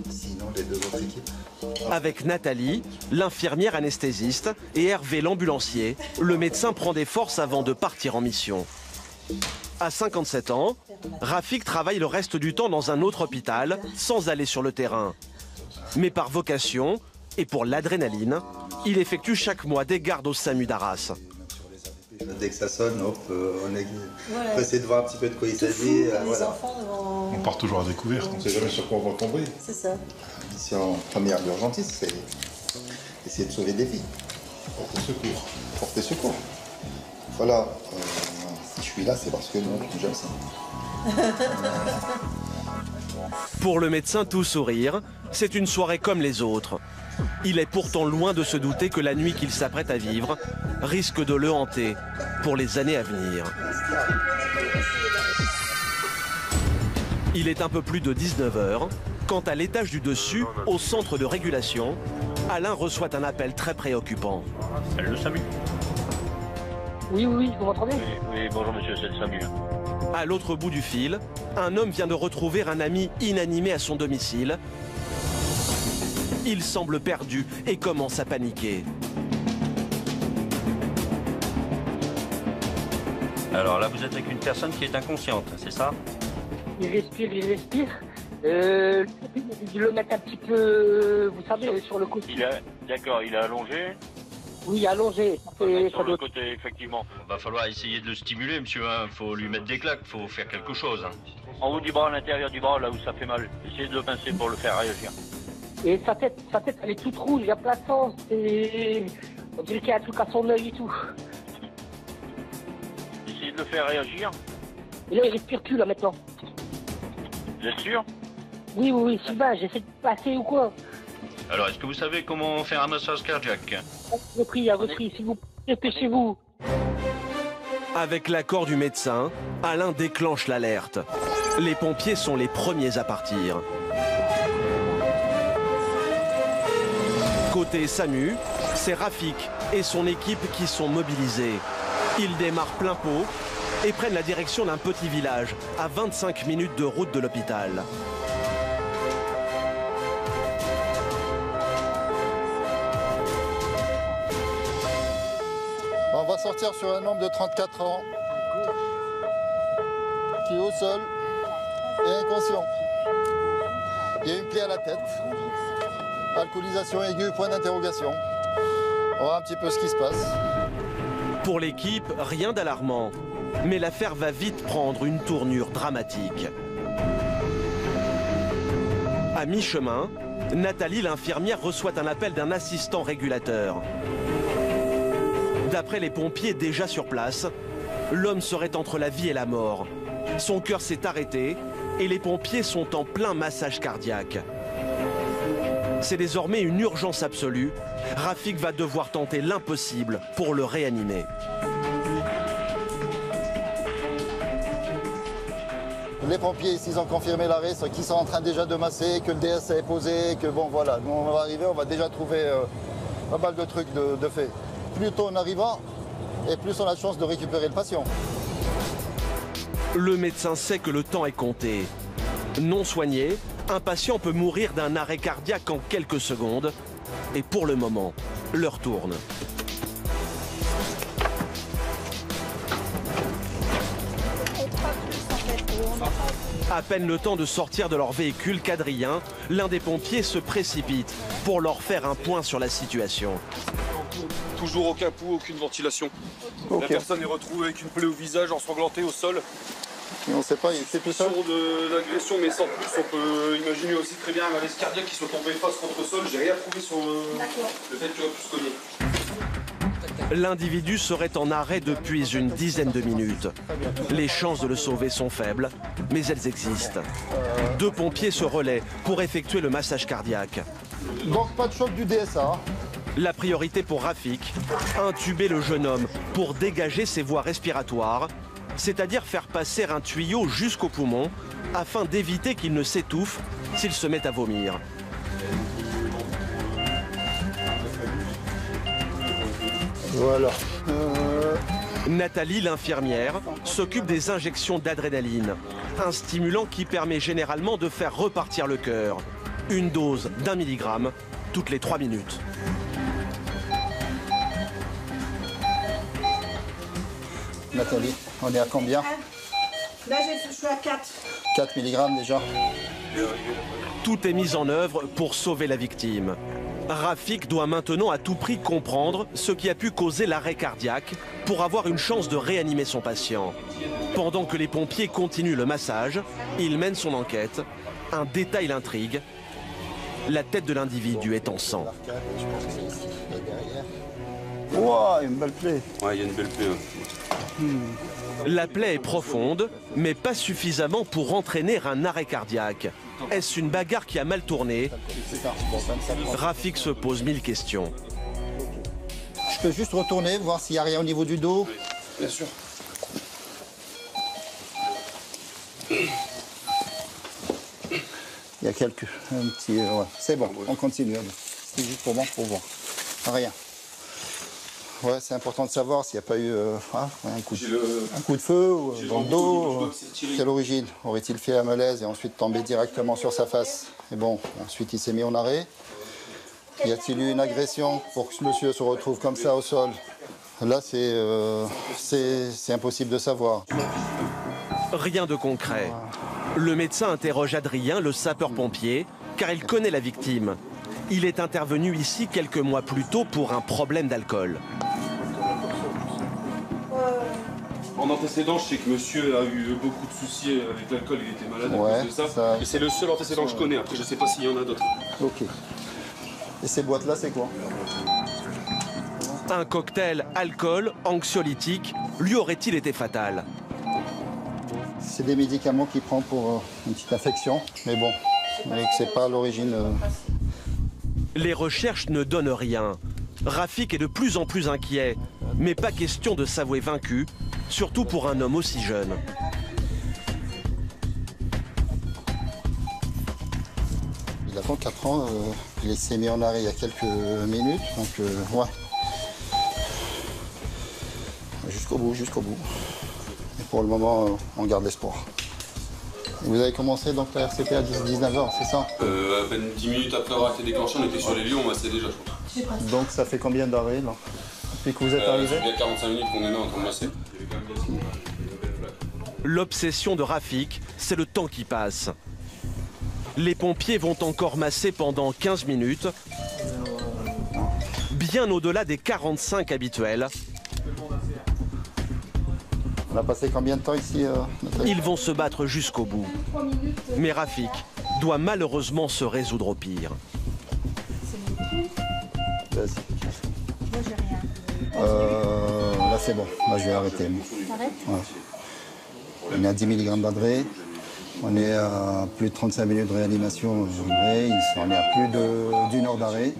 Sinon, les deux autres équipes. Avec Nathalie, l'infirmière anesthésiste, et Hervé, l'ambulancier, le médecin prend des forces avant de partir en mission. À 57 ans, Rafik travaille le reste du temps dans un autre hôpital, sans aller sur le terrain. Mais par vocation, et pour l'adrénaline, il effectue chaque mois des gardes au SAMU d'Arras. Dès que ça sonne, hop, on est pressé de voir un petit peu de quoi il s'agit. Voilà. On part toujours à découvert, on ne sait jamais sur quoi on va tomber. C'est ça. Mission première d'urgentiste, c'est essayer de sauver des vies. Porter secours. Porter secours. Voilà. Si je suis là, c'est parce que nous, j'aime ça. Pour le médecin tout sourire, c'est une soirée comme les autres. Il est pourtant loin de se douter que la nuit qu'il s'apprête à vivre risque de le hanter pour les années à venir. Il est un peu plus de 19 h quand à l'étage du dessus, au centre de régulation, Alain reçoit un appel très préoccupant. C'est le SAMU. Oui, vous m'entendez? Oui, bonjour monsieur, c'est le SAMU. À l'autre bout du fil, un homme vient de retrouver un ami inanimé à son domicile. Il semble perdu et commence à paniquer. Alors là, vous êtes avec une personne qui est inconsciente, c'est ça? Il respire. Je le mettre un petit peu, vous savez, sur le côté. D'accord, il est allongé? Oui, allongé. Sur le côté, effectivement. Va falloir essayer de le stimuler, monsieur. Faut lui mettre des claques, faut faire quelque chose. En haut du bras, à l'intérieur du bras, là où ça fait mal. Essayez de le pincer pour le faire réagir. Et sa tête, elle est toute rouge, il y a plein de sang. Et on dirait qu'il y a un truc à son œil et tout. Essayez de le faire réagir. Et là, il respire plus, là, maintenant. Vous êtes sûr? Oui, Sylvain, j'essaie de passer ou quoi? Alors, est-ce que vous savez comment faire un massage cardiaque? Repris, s'il vous plaît, dépêchez-vous. Avec l'accord du médecin, Alain déclenche l'alerte. Les pompiers sont les premiers à partir. Côté SAMU, c'est Rafik et son équipe qui sont mobilisés. Ils démarrent plein pot et prennent la direction d'un petit village à 25 minutes de route de l'hôpital. On va sortir sur un homme de 34 ans qui est au sol et inconscient. Il y a une plaie à la tête. Alcoolisation aiguë, point d'interrogation. On va voir un petit peu ce qui se passe. Pour l'équipe, rien d'alarmant. Mais l'affaire va vite prendre une tournure dramatique. À mi-chemin, Nathalie, l'infirmière, reçoit un appel d'un assistant régulateur. D'après les pompiers déjà sur place, l'homme serait entre la vie et la mort. Son cœur s'est arrêté et les pompiers sont en plein massage cardiaque. C'est désormais une urgence absolue. Rafik va devoir tenter l'impossible pour le réanimer. Les pompiers ici ont confirmé l'arrêt, qu'ils sont en train déjà de masser, que le DSA est posé, que bon voilà, nous on va arriver, on va déjà trouver pas mal de trucs de fait. Plus tôt on arrivera, et plus on a de chance de récupérer le patient. Le médecin sait que le temps est compté. Non soigné, un patient peut mourir d'un arrêt cardiaque en quelques secondes. Et pour le moment, l'heure tourne. À peine le temps de sortir de leur véhicule quadrillien, l'un des pompiers se précipite pour leur faire un point sur la situation. Toujours aucun pouls, aucune ventilation. Okay. La personne est retrouvée avec une plaie au visage, ensanglantée au sol. Et on ne sait pas, il fait plus ça. D'agression, mais sans plus, on peut imaginer aussi très bien un malaise cardiaque qui soit tombé face contre le sol. J'ai rien trouvé sur le fait qu'il aurait pu se cogner. L'individu serait en arrêt depuis une dizaine de minutes. Les chances de le sauver sont faibles, mais elles existent. Deux pompiers se relaient pour effectuer le massage cardiaque. Donc pas de choc du DSA. La priorité pour Rafik, intuber le jeune homme pour dégager ses voies respiratoires, c'est-à-dire faire passer un tuyau jusqu'au poumon afin d'éviter qu'il ne s'étouffe s'il se met à vomir. Voilà. Nathalie, l'infirmière, s'occupe des injections d'adrénaline, un stimulant qui permet généralement de faire repartir le cœur. Une dose d'1 milligramme toutes les 3 minutes. Nathalie, on est à combien? Là, je suis à 4. 4 mg déjà. Tout est mis en œuvre pour sauver la victime. Rafik doit maintenant à tout prix comprendre ce qui a pu causer l'arrêt cardiaque pour avoir une chance de réanimer son patient. Pendant que les pompiers continuent le massage, il mène son enquête. Un détail l'intrigue. La tête de l'individu est en sang. Wow, une belle plaie. Ouais, il y a une belle plaie. La plaie est profonde, mais pas suffisamment pour entraîner un arrêt cardiaque. Est-ce une bagarre qui a mal tourné? Rafik se pose 1000 questions. Je peux juste retourner, voir s'il n'y a rien au niveau du dos. Bien sûr. Il y a quelques... Un petit... ouais. C'est bon, on continue. C'était juste pour voir. Rien. Ouais, c'est important de savoir s'il n'y a pas eu un coup de feu ou dans le dos. Quelle origine aurait-il fait un malaise et ensuite tombé directement sur sa face? Et bon, ensuite il s'est mis en arrêt. Y a-t-il eu une agression pour que ce monsieur se retrouve comme ça au sol? Là, c'est impossible de savoir. Rien de concret. Le médecin interroge Adrien, le sapeur-pompier, car il connaît la victime. Il est intervenu ici quelques mois plus tôt pour un problème d'alcool. En antécédent, je sais que monsieur a eu beaucoup de soucis avec l'alcool, il était malade à cause de ça. Et c'est le seul antécédent que je connais, après je sais pas s'il y en a d'autres. Ok. Et ces boîtes-là, c'est quoi? Un cocktail alcool, anxiolytique, lui aurait-il été fatal? C'est des médicaments qu'il prend pour une petite infection, mais bon, c'est pas l'origine. Les recherches ne donnent rien. Rafik est de plus en plus inquiet, mais pas question de s'avouer vaincu, surtout pour un homme aussi jeune. Il a 4 ans, il s'est mis en arrêt il y a quelques minutes, donc ouais. Jusqu'au bout. Et pour le moment, on garde l'espoir. Vous avez commencé donc la RCP à 19h, c'est ça? À peine 10 minutes après avoir été déclenché, on était sur les lieux, on massait déjà, je crois. Donc ça fait combien d'arrêts là? Depuis que vous êtes arrivé? Il y a 45 minutes qu'on est là en train de masser. L'obsession de Rafik, c'est le temps qui passe. Les pompiers vont encore masser pendant 15 minutes, bien au-delà des 45 habituels. On a passé combien de temps ici Ils vont se battre jusqu'au bout. Mais Rafik doit malheureusement se résoudre au pire. Là c'est bon, là je vais arrêter. Ouais. On est à 10 mg d'adré, on est à plus de 35 minutes de réanimation. On est à plus d'1 heure d'arrêt.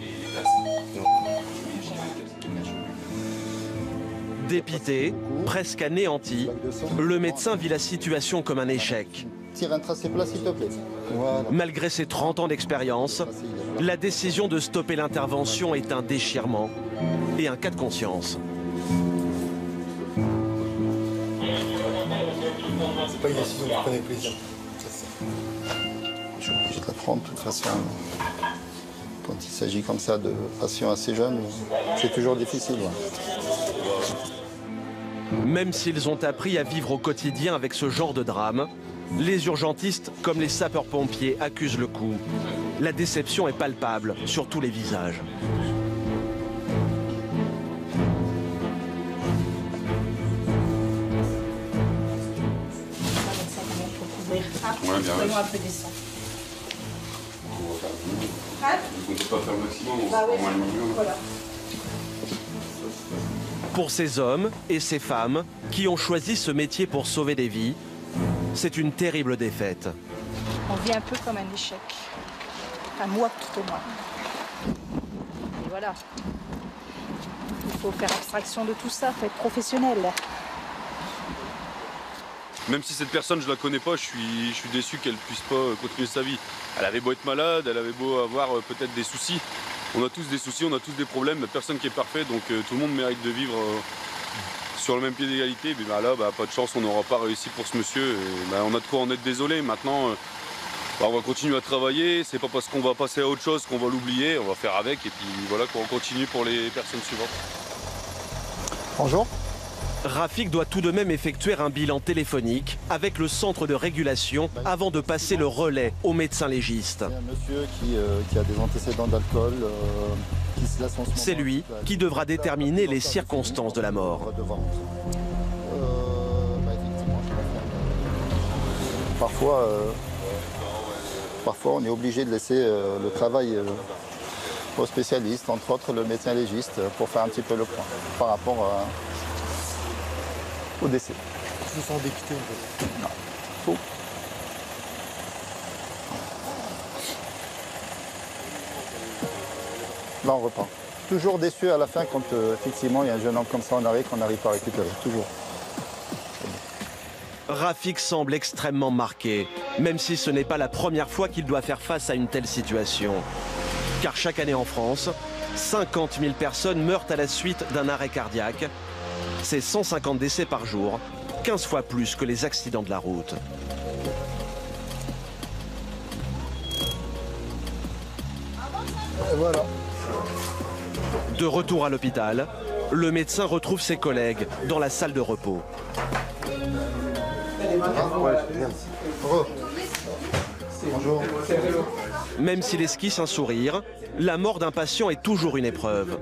Dépité, presque anéanti, le médecin vit la situation comme un échec. Tire un tracé plat s'il te plaît. Voilà. Malgré ses 30 ans d'expérience, la décision de stopper l'intervention est un déchirement et un cas de conscience. C'est pas une décision que je prenais plaisir. Je suis obligé de la prendre de toute façon. Quand il s'agit comme ça de patients assez jeunes, c'est toujours difficile. Ouais. Même s'ils ont appris à vivre au quotidien avec ce genre de drame, les urgentistes, comme les sapeurs-pompiers, accusent le coup. La déception est palpable sur tous les visages. Ouais, bien. Un peu des sangs. On ne peut pas faire le maximum, on se prend moins le milieu. Voilà. Pour ces hommes et ces femmes qui ont choisi ce métier pour sauver des vies, c'est une terrible défaite. On vit un peu comme un échec. Enfin, moi, tout au moins. Et voilà. Il faut faire abstraction de tout ça, il faut être professionnel. Même si cette personne, je la connais pas, je suis déçu qu'elle puisse pas continuer sa vie. Elle avait beau être malade, elle avait beau avoir peut-être des soucis. On a tous des soucis, on a tous des problèmes, il n'y a personne qui est parfait, donc tout le monde mérite de vivre sur le même pied d'égalité. Mais là, pas de chance, on n'aura pas réussi pour ce monsieur. Et, on a de quoi en être désolé. Maintenant, on va continuer à travailler. C'est pas parce qu'on va passer à autre chose qu'on va l'oublier. On va faire avec et puis voilà, on continue pour les personnes suivantes. Bonjour. Rafik doit tout de même effectuer un bilan téléphonique avec le centre de régulation avant de passer le relais au médecin légiste. C'est un monsieur qui a des antécédents d'alcool, qui se laisse en ce moment. C'est lui qui devra déterminer les circonstances de la mort. Parfois, on est obligé de laisser le travail aux spécialistes, entre autres le médecin légiste, pour faire un petit peu le point par rapport au décès. Je me sens dépité un peu. Non. Faux. Là, on repart. Toujours déçu à la fin quand effectivement il y a un jeune homme comme ça en arrêt qu'on n'arrive pas à récupérer. Toujours. Rafik semble extrêmement marqué. Même si ce n'est pas la première fois qu'il doit faire face à une telle situation. Car chaque année en France, 50 000 personnes meurent à la suite d'un arrêt cardiaque. C'est 150 décès par jour, 15 fois plus que les accidents de la route. Voilà. De retour à l'hôpital, le médecin retrouve ses collègues dans la salle de repos. Bonjour. Même s'il esquisse un sourire, la mort d'un patient est toujours une épreuve.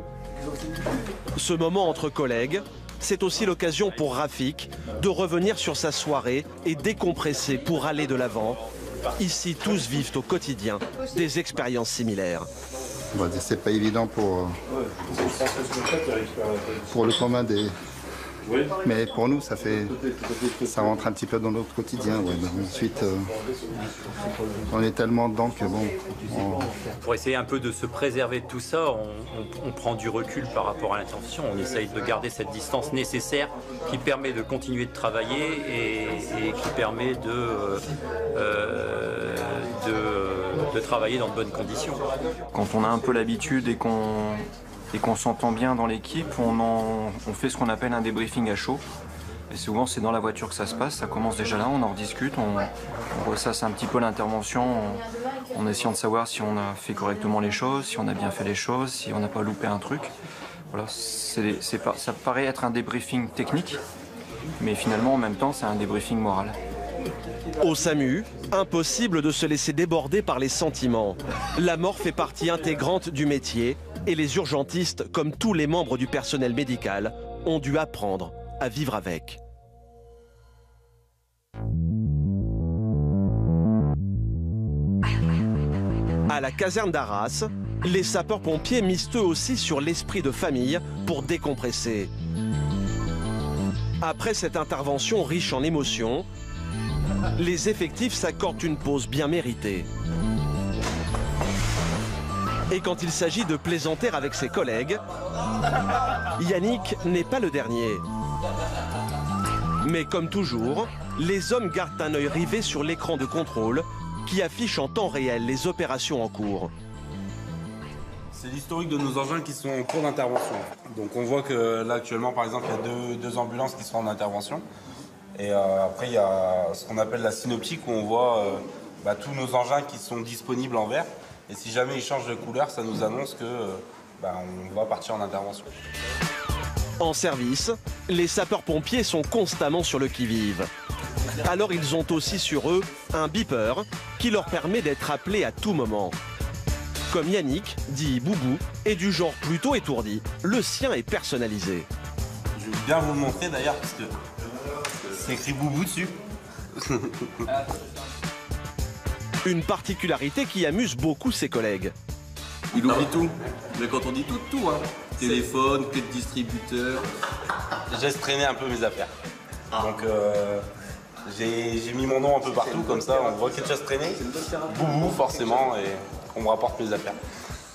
Ce moment entre collègues, c'est aussi l'occasion pour Rafik de revenir sur sa soirée et décompresser pour aller de l'avant. Ici, tous vivent au quotidien des expériences similaires. C'est pas évident pour le commun des... Mais pour nous, ça rentre un petit peu dans notre quotidien. Ouais. Ensuite, on est tellement dedans que bon... Pour essayer un peu de se préserver de tout ça, on prend du recul par rapport à l'intervention. On essaye de garder cette distance nécessaire qui permet de continuer de travailler et qui permet de travailler dans de bonnes conditions. Quand on a un peu l'habitude et qu'on s'entend bien dans l'équipe, on fait ce qu'on appelle un débriefing à chaud. Et souvent c'est dans la voiture que ça se passe, ça commence déjà là, on en rediscute, on ressasse un petit peu l'intervention en essayant de savoir si on a fait correctement les choses, si on a bien fait les choses, si on n'a pas loupé un truc. Voilà, ça paraît être un débriefing technique, mais finalement en même temps c'est un débriefing moral. Au SAMU, impossible de se laisser déborder par les sentiments. La mort fait partie intégrante du métier et les urgentistes, comme tous les membres du personnel médical, ont dû apprendre à vivre avec. À la caserne d'Arras, les sapeurs-pompiers misent eux aussi sur l'esprit de famille pour décompresser. Après cette intervention riche en émotions, les effectifs s'accordent une pause bien méritée. Et quand il s'agit de plaisanter avec ses collègues, Yannick n'est pas le dernier. Mais comme toujours, les hommes gardent un œil rivé sur l'écran de contrôle qui affiche en temps réel les opérations en cours. C'est l'historique de nos engins qui sont en cours d'intervention. Donc on voit que là actuellement par exemple il y a deux ambulances qui sont en intervention. Et après il y a ce qu'on appelle la synoptique où on voit tous nos engins qui sont disponibles en vert. Et si jamais ils changent de couleur, ça nous annonce que on va partir en intervention. En service, les sapeurs-pompiers sont constamment sur le qui-vive. Alors ils ont aussi sur eux un beeper qui leur permet d'être appelés à tout moment. Comme Yannick, dit Boubou, est du genre plutôt étourdi, le sien est personnalisé. Je vais bien vous le montrer d'ailleurs parce que c'est écrit Boubou dessus. Une particularité qui amuse beaucoup ses collègues. Il oublie tout. Mais quand on dit tout, tout, hein. Téléphone, clé de distributeur. Je laisse traîner un peu mes affaires. Donc j'ai mis mon nom un peu partout, comme ça on voit quelque chose traîner. Boubou forcément, et on me rapporte mes affaires.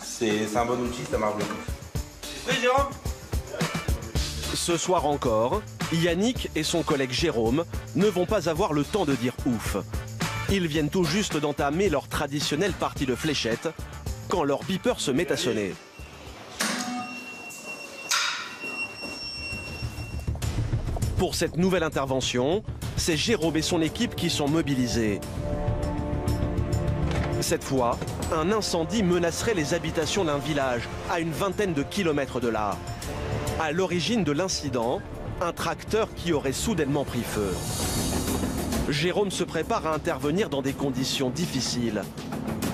C'est un bon outil, ça marche bien. Oui, Jérôme. Ce soir encore, Yannick et son collègue Jérôme ne vont pas avoir le temps de dire ouf. Ils viennent tout juste d'entamer leur traditionnelle partie de fléchette quand leur beeper se met à sonner. Pour cette nouvelle intervention, c'est Jérôme et son équipe qui sont mobilisés. Cette fois, un incendie menacerait les habitations d'un village à une vingtaine de kilomètres de là. À l'origine de l'incident, un tracteur qui aurait soudainement pris feu. Jérôme se prépare à intervenir dans des conditions difficiles.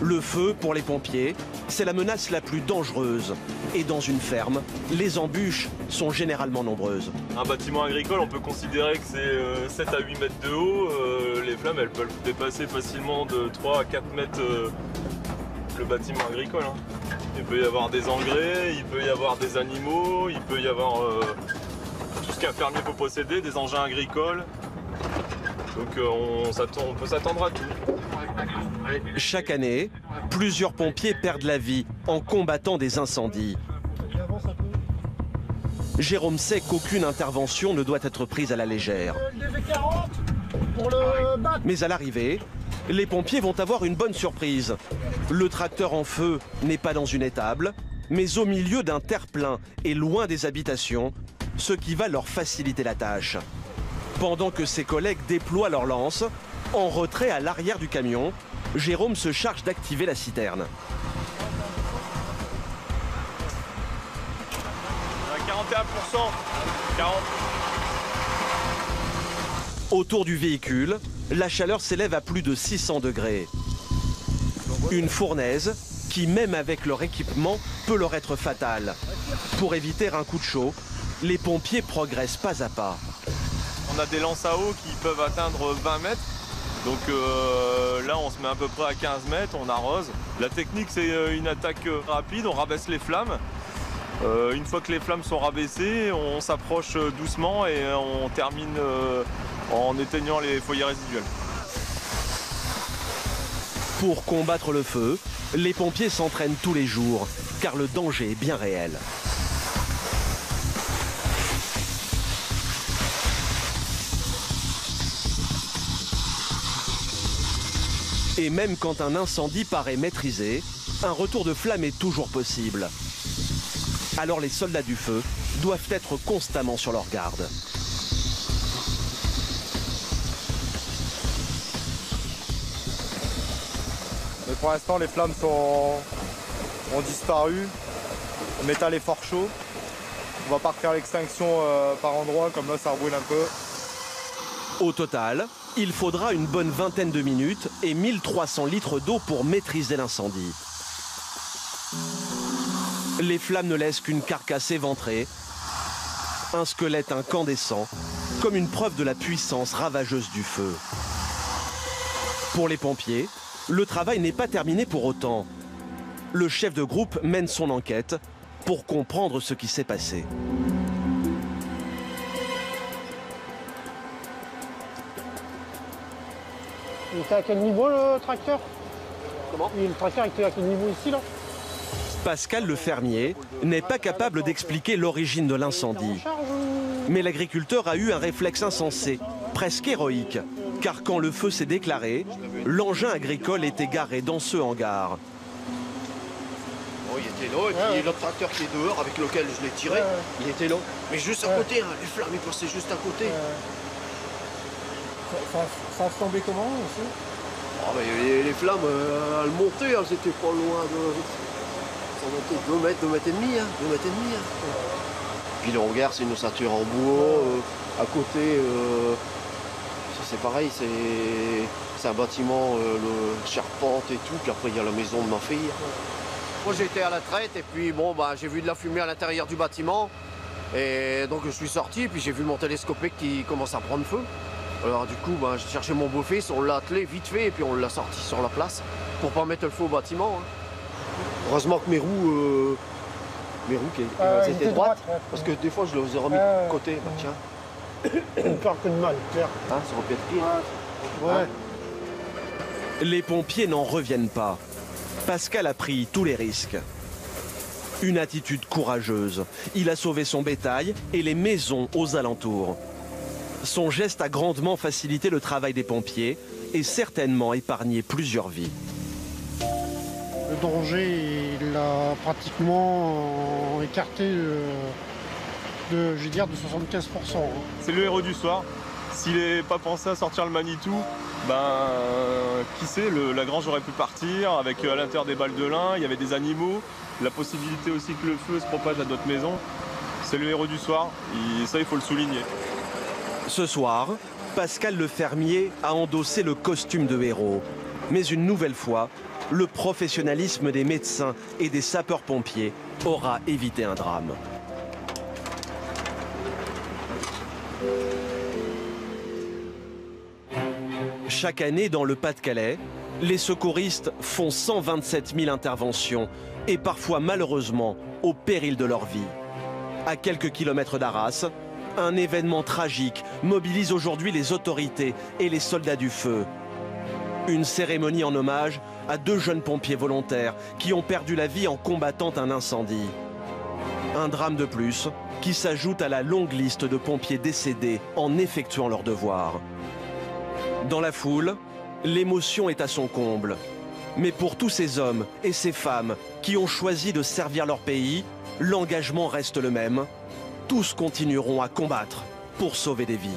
Le feu, pour les pompiers, c'est la menace la plus dangereuse. Et dans une ferme, les embûches sont généralement nombreuses. Un bâtiment agricole, on peut considérer que c'est 7 à 8 mètres de haut. Les flammes, elles peuvent dépasser facilement de 3 à 4 mètres le bâtiment agricole. Il peut y avoir des engrais, il peut y avoir des animaux, il peut y avoir tout ce qu'un fermier peut posséder, des engins agricoles. Donc on peut s'attendre à tout. Chaque année, plusieurs pompiers perdent la vie en combattant des incendies. Jérôme sait qu'aucune intervention ne doit être prise à la légère. Mais à l'arrivée, les pompiers vont avoir une bonne surprise. Le tracteur en feu n'est pas dans une étable, mais au milieu d'un terre-plein et loin des habitations, ce qui va leur faciliter la tâche. Pendant que ses collègues déploient leurs lances, en retrait à l'arrière du camion, Jérôme se charge d'activer la citerne. À 41%, 40. Autour du véhicule, la chaleur s'élève à plus de 600 degrés. Une fournaise qui, même avec leur équipement, peut leur être fatale. Pour éviter un coup de chaud, les pompiers progressent pas à pas. On a des lances à eau qui peuvent atteindre 20 mètres. Donc là, on se met à peu près à 15 mètres, on arrose. La technique, c'est une attaque rapide, on rabaisse les flammes. Une fois que les flammes sont rabaissées, on s'approche doucement et on termine en éteignant les foyers résiduels. Pour combattre le feu, les pompiers s'entraînent tous les jours, car le danger est bien réel. Et même quand un incendie paraît maîtrisé, un retour de flamme est toujours possible. Alors les soldats du feu doivent être constamment sur leur garde. Mais pour l'instant, les flammes ont disparu. Le métal est fort chaud. On va pas refaire l'extinction par endroits, comme là ça brûle un peu. Au total, il faudra une bonne vingtaine de minutes et 1300 litres d'eau pour maîtriser l'incendie. Les flammes ne laissent qu'une carcasse éventrée, un squelette incandescent, comme une preuve de la puissance ravageuse du feu. Pour les pompiers, le travail n'est pas terminé pour autant. Le chef de groupe mène son enquête pour comprendre ce qui s'est passé. Il était à quel niveau le tracteur? Comment? Le tracteur était à quel niveau ici là? Pascal le fermier n'est pas capable d'expliquer l'origine de l'incendie. Mais l'agriculteur a eu un réflexe insensé, presque héroïque, car quand le feu s'est déclaré, l'engin agricole était garé dans ce hangar. Bon, il était là, et puis l'autre tracteur qui est dehors, avec lequel je l'ai tiré, il était là. Mais juste à côté, hein, les flammes, ils passaient juste à côté. Ça a flambé comment aussi? Oh, les flammes, elles montaient, elles étaient pas loin de... Ça montait 2 mètres, 2 mètres et demi, hein, 2 mètres et demi. Hein. Puis le hangar, c'est une ossature en bois. À côté, c'est pareil, c'est un bâtiment, le charpente et tout. Puis après, il y a la maison de ma fille. Moi, j'étais à la traite et puis bon, bah, j'ai vu de la fumée à l'intérieur du bâtiment. Et donc, je suis sorti et puis j'ai vu mon télescopique qui commence à prendre feu. Alors du coup, bah, j'ai cherché mon beau-fils, on l'a attelé vite fait et puis on l'a sorti sur la place pour pas mettre le feu au bâtiment. Hein. Heureusement que mes roues étaient droites, parce que des fois je les ai remis de côté. Bah, tiens. Peur que de mal, clair. Hein, ça aurait pu être pire. Ouais. Hein. Les pompiers n'en reviennent pas. Pascal a pris tous les risques. Une attitude courageuse. Il a sauvé son bétail et les maisons aux alentours. Son geste a grandement facilité le travail des pompiers et certainement épargné plusieurs vies. Le danger, il l'a pratiquement écarté de 75%. C'est le héros du soir. S'il n'avait pas pensé à sortir le Manitou, ben, qui sait, la grange aurait pu partir avec à l'intérieur des balles de lin, il y avait des animaux, la possibilité aussi que le feu se propage à d'autres maisons. C'est le héros du soir, et ça il faut le souligner. Ce soir, Pascal le fermier a endossé le costume de héros. Mais une nouvelle fois, le professionnalisme des médecins et des sapeurs-pompiers aura évité un drame. Chaque année, dans le Pas-de-Calais, les secouristes font 127 000 interventions et parfois malheureusement au péril de leur vie. À quelques kilomètres d'Arras, un événement tragique mobilise aujourd'hui les autorités et les soldats du feu. Une cérémonie en hommage à 2 jeunes pompiers volontaires qui ont perdu la vie en combattant un incendie. Un drame de plus qui s'ajoute à la longue liste de pompiers décédés en effectuant leur devoir. Dans la foule, l'émotion est à son comble. Mais pour tous ces hommes et ces femmes qui ont choisi de servir leur pays, l'engagement reste le même. Tous continueront à combattre pour sauver des vies.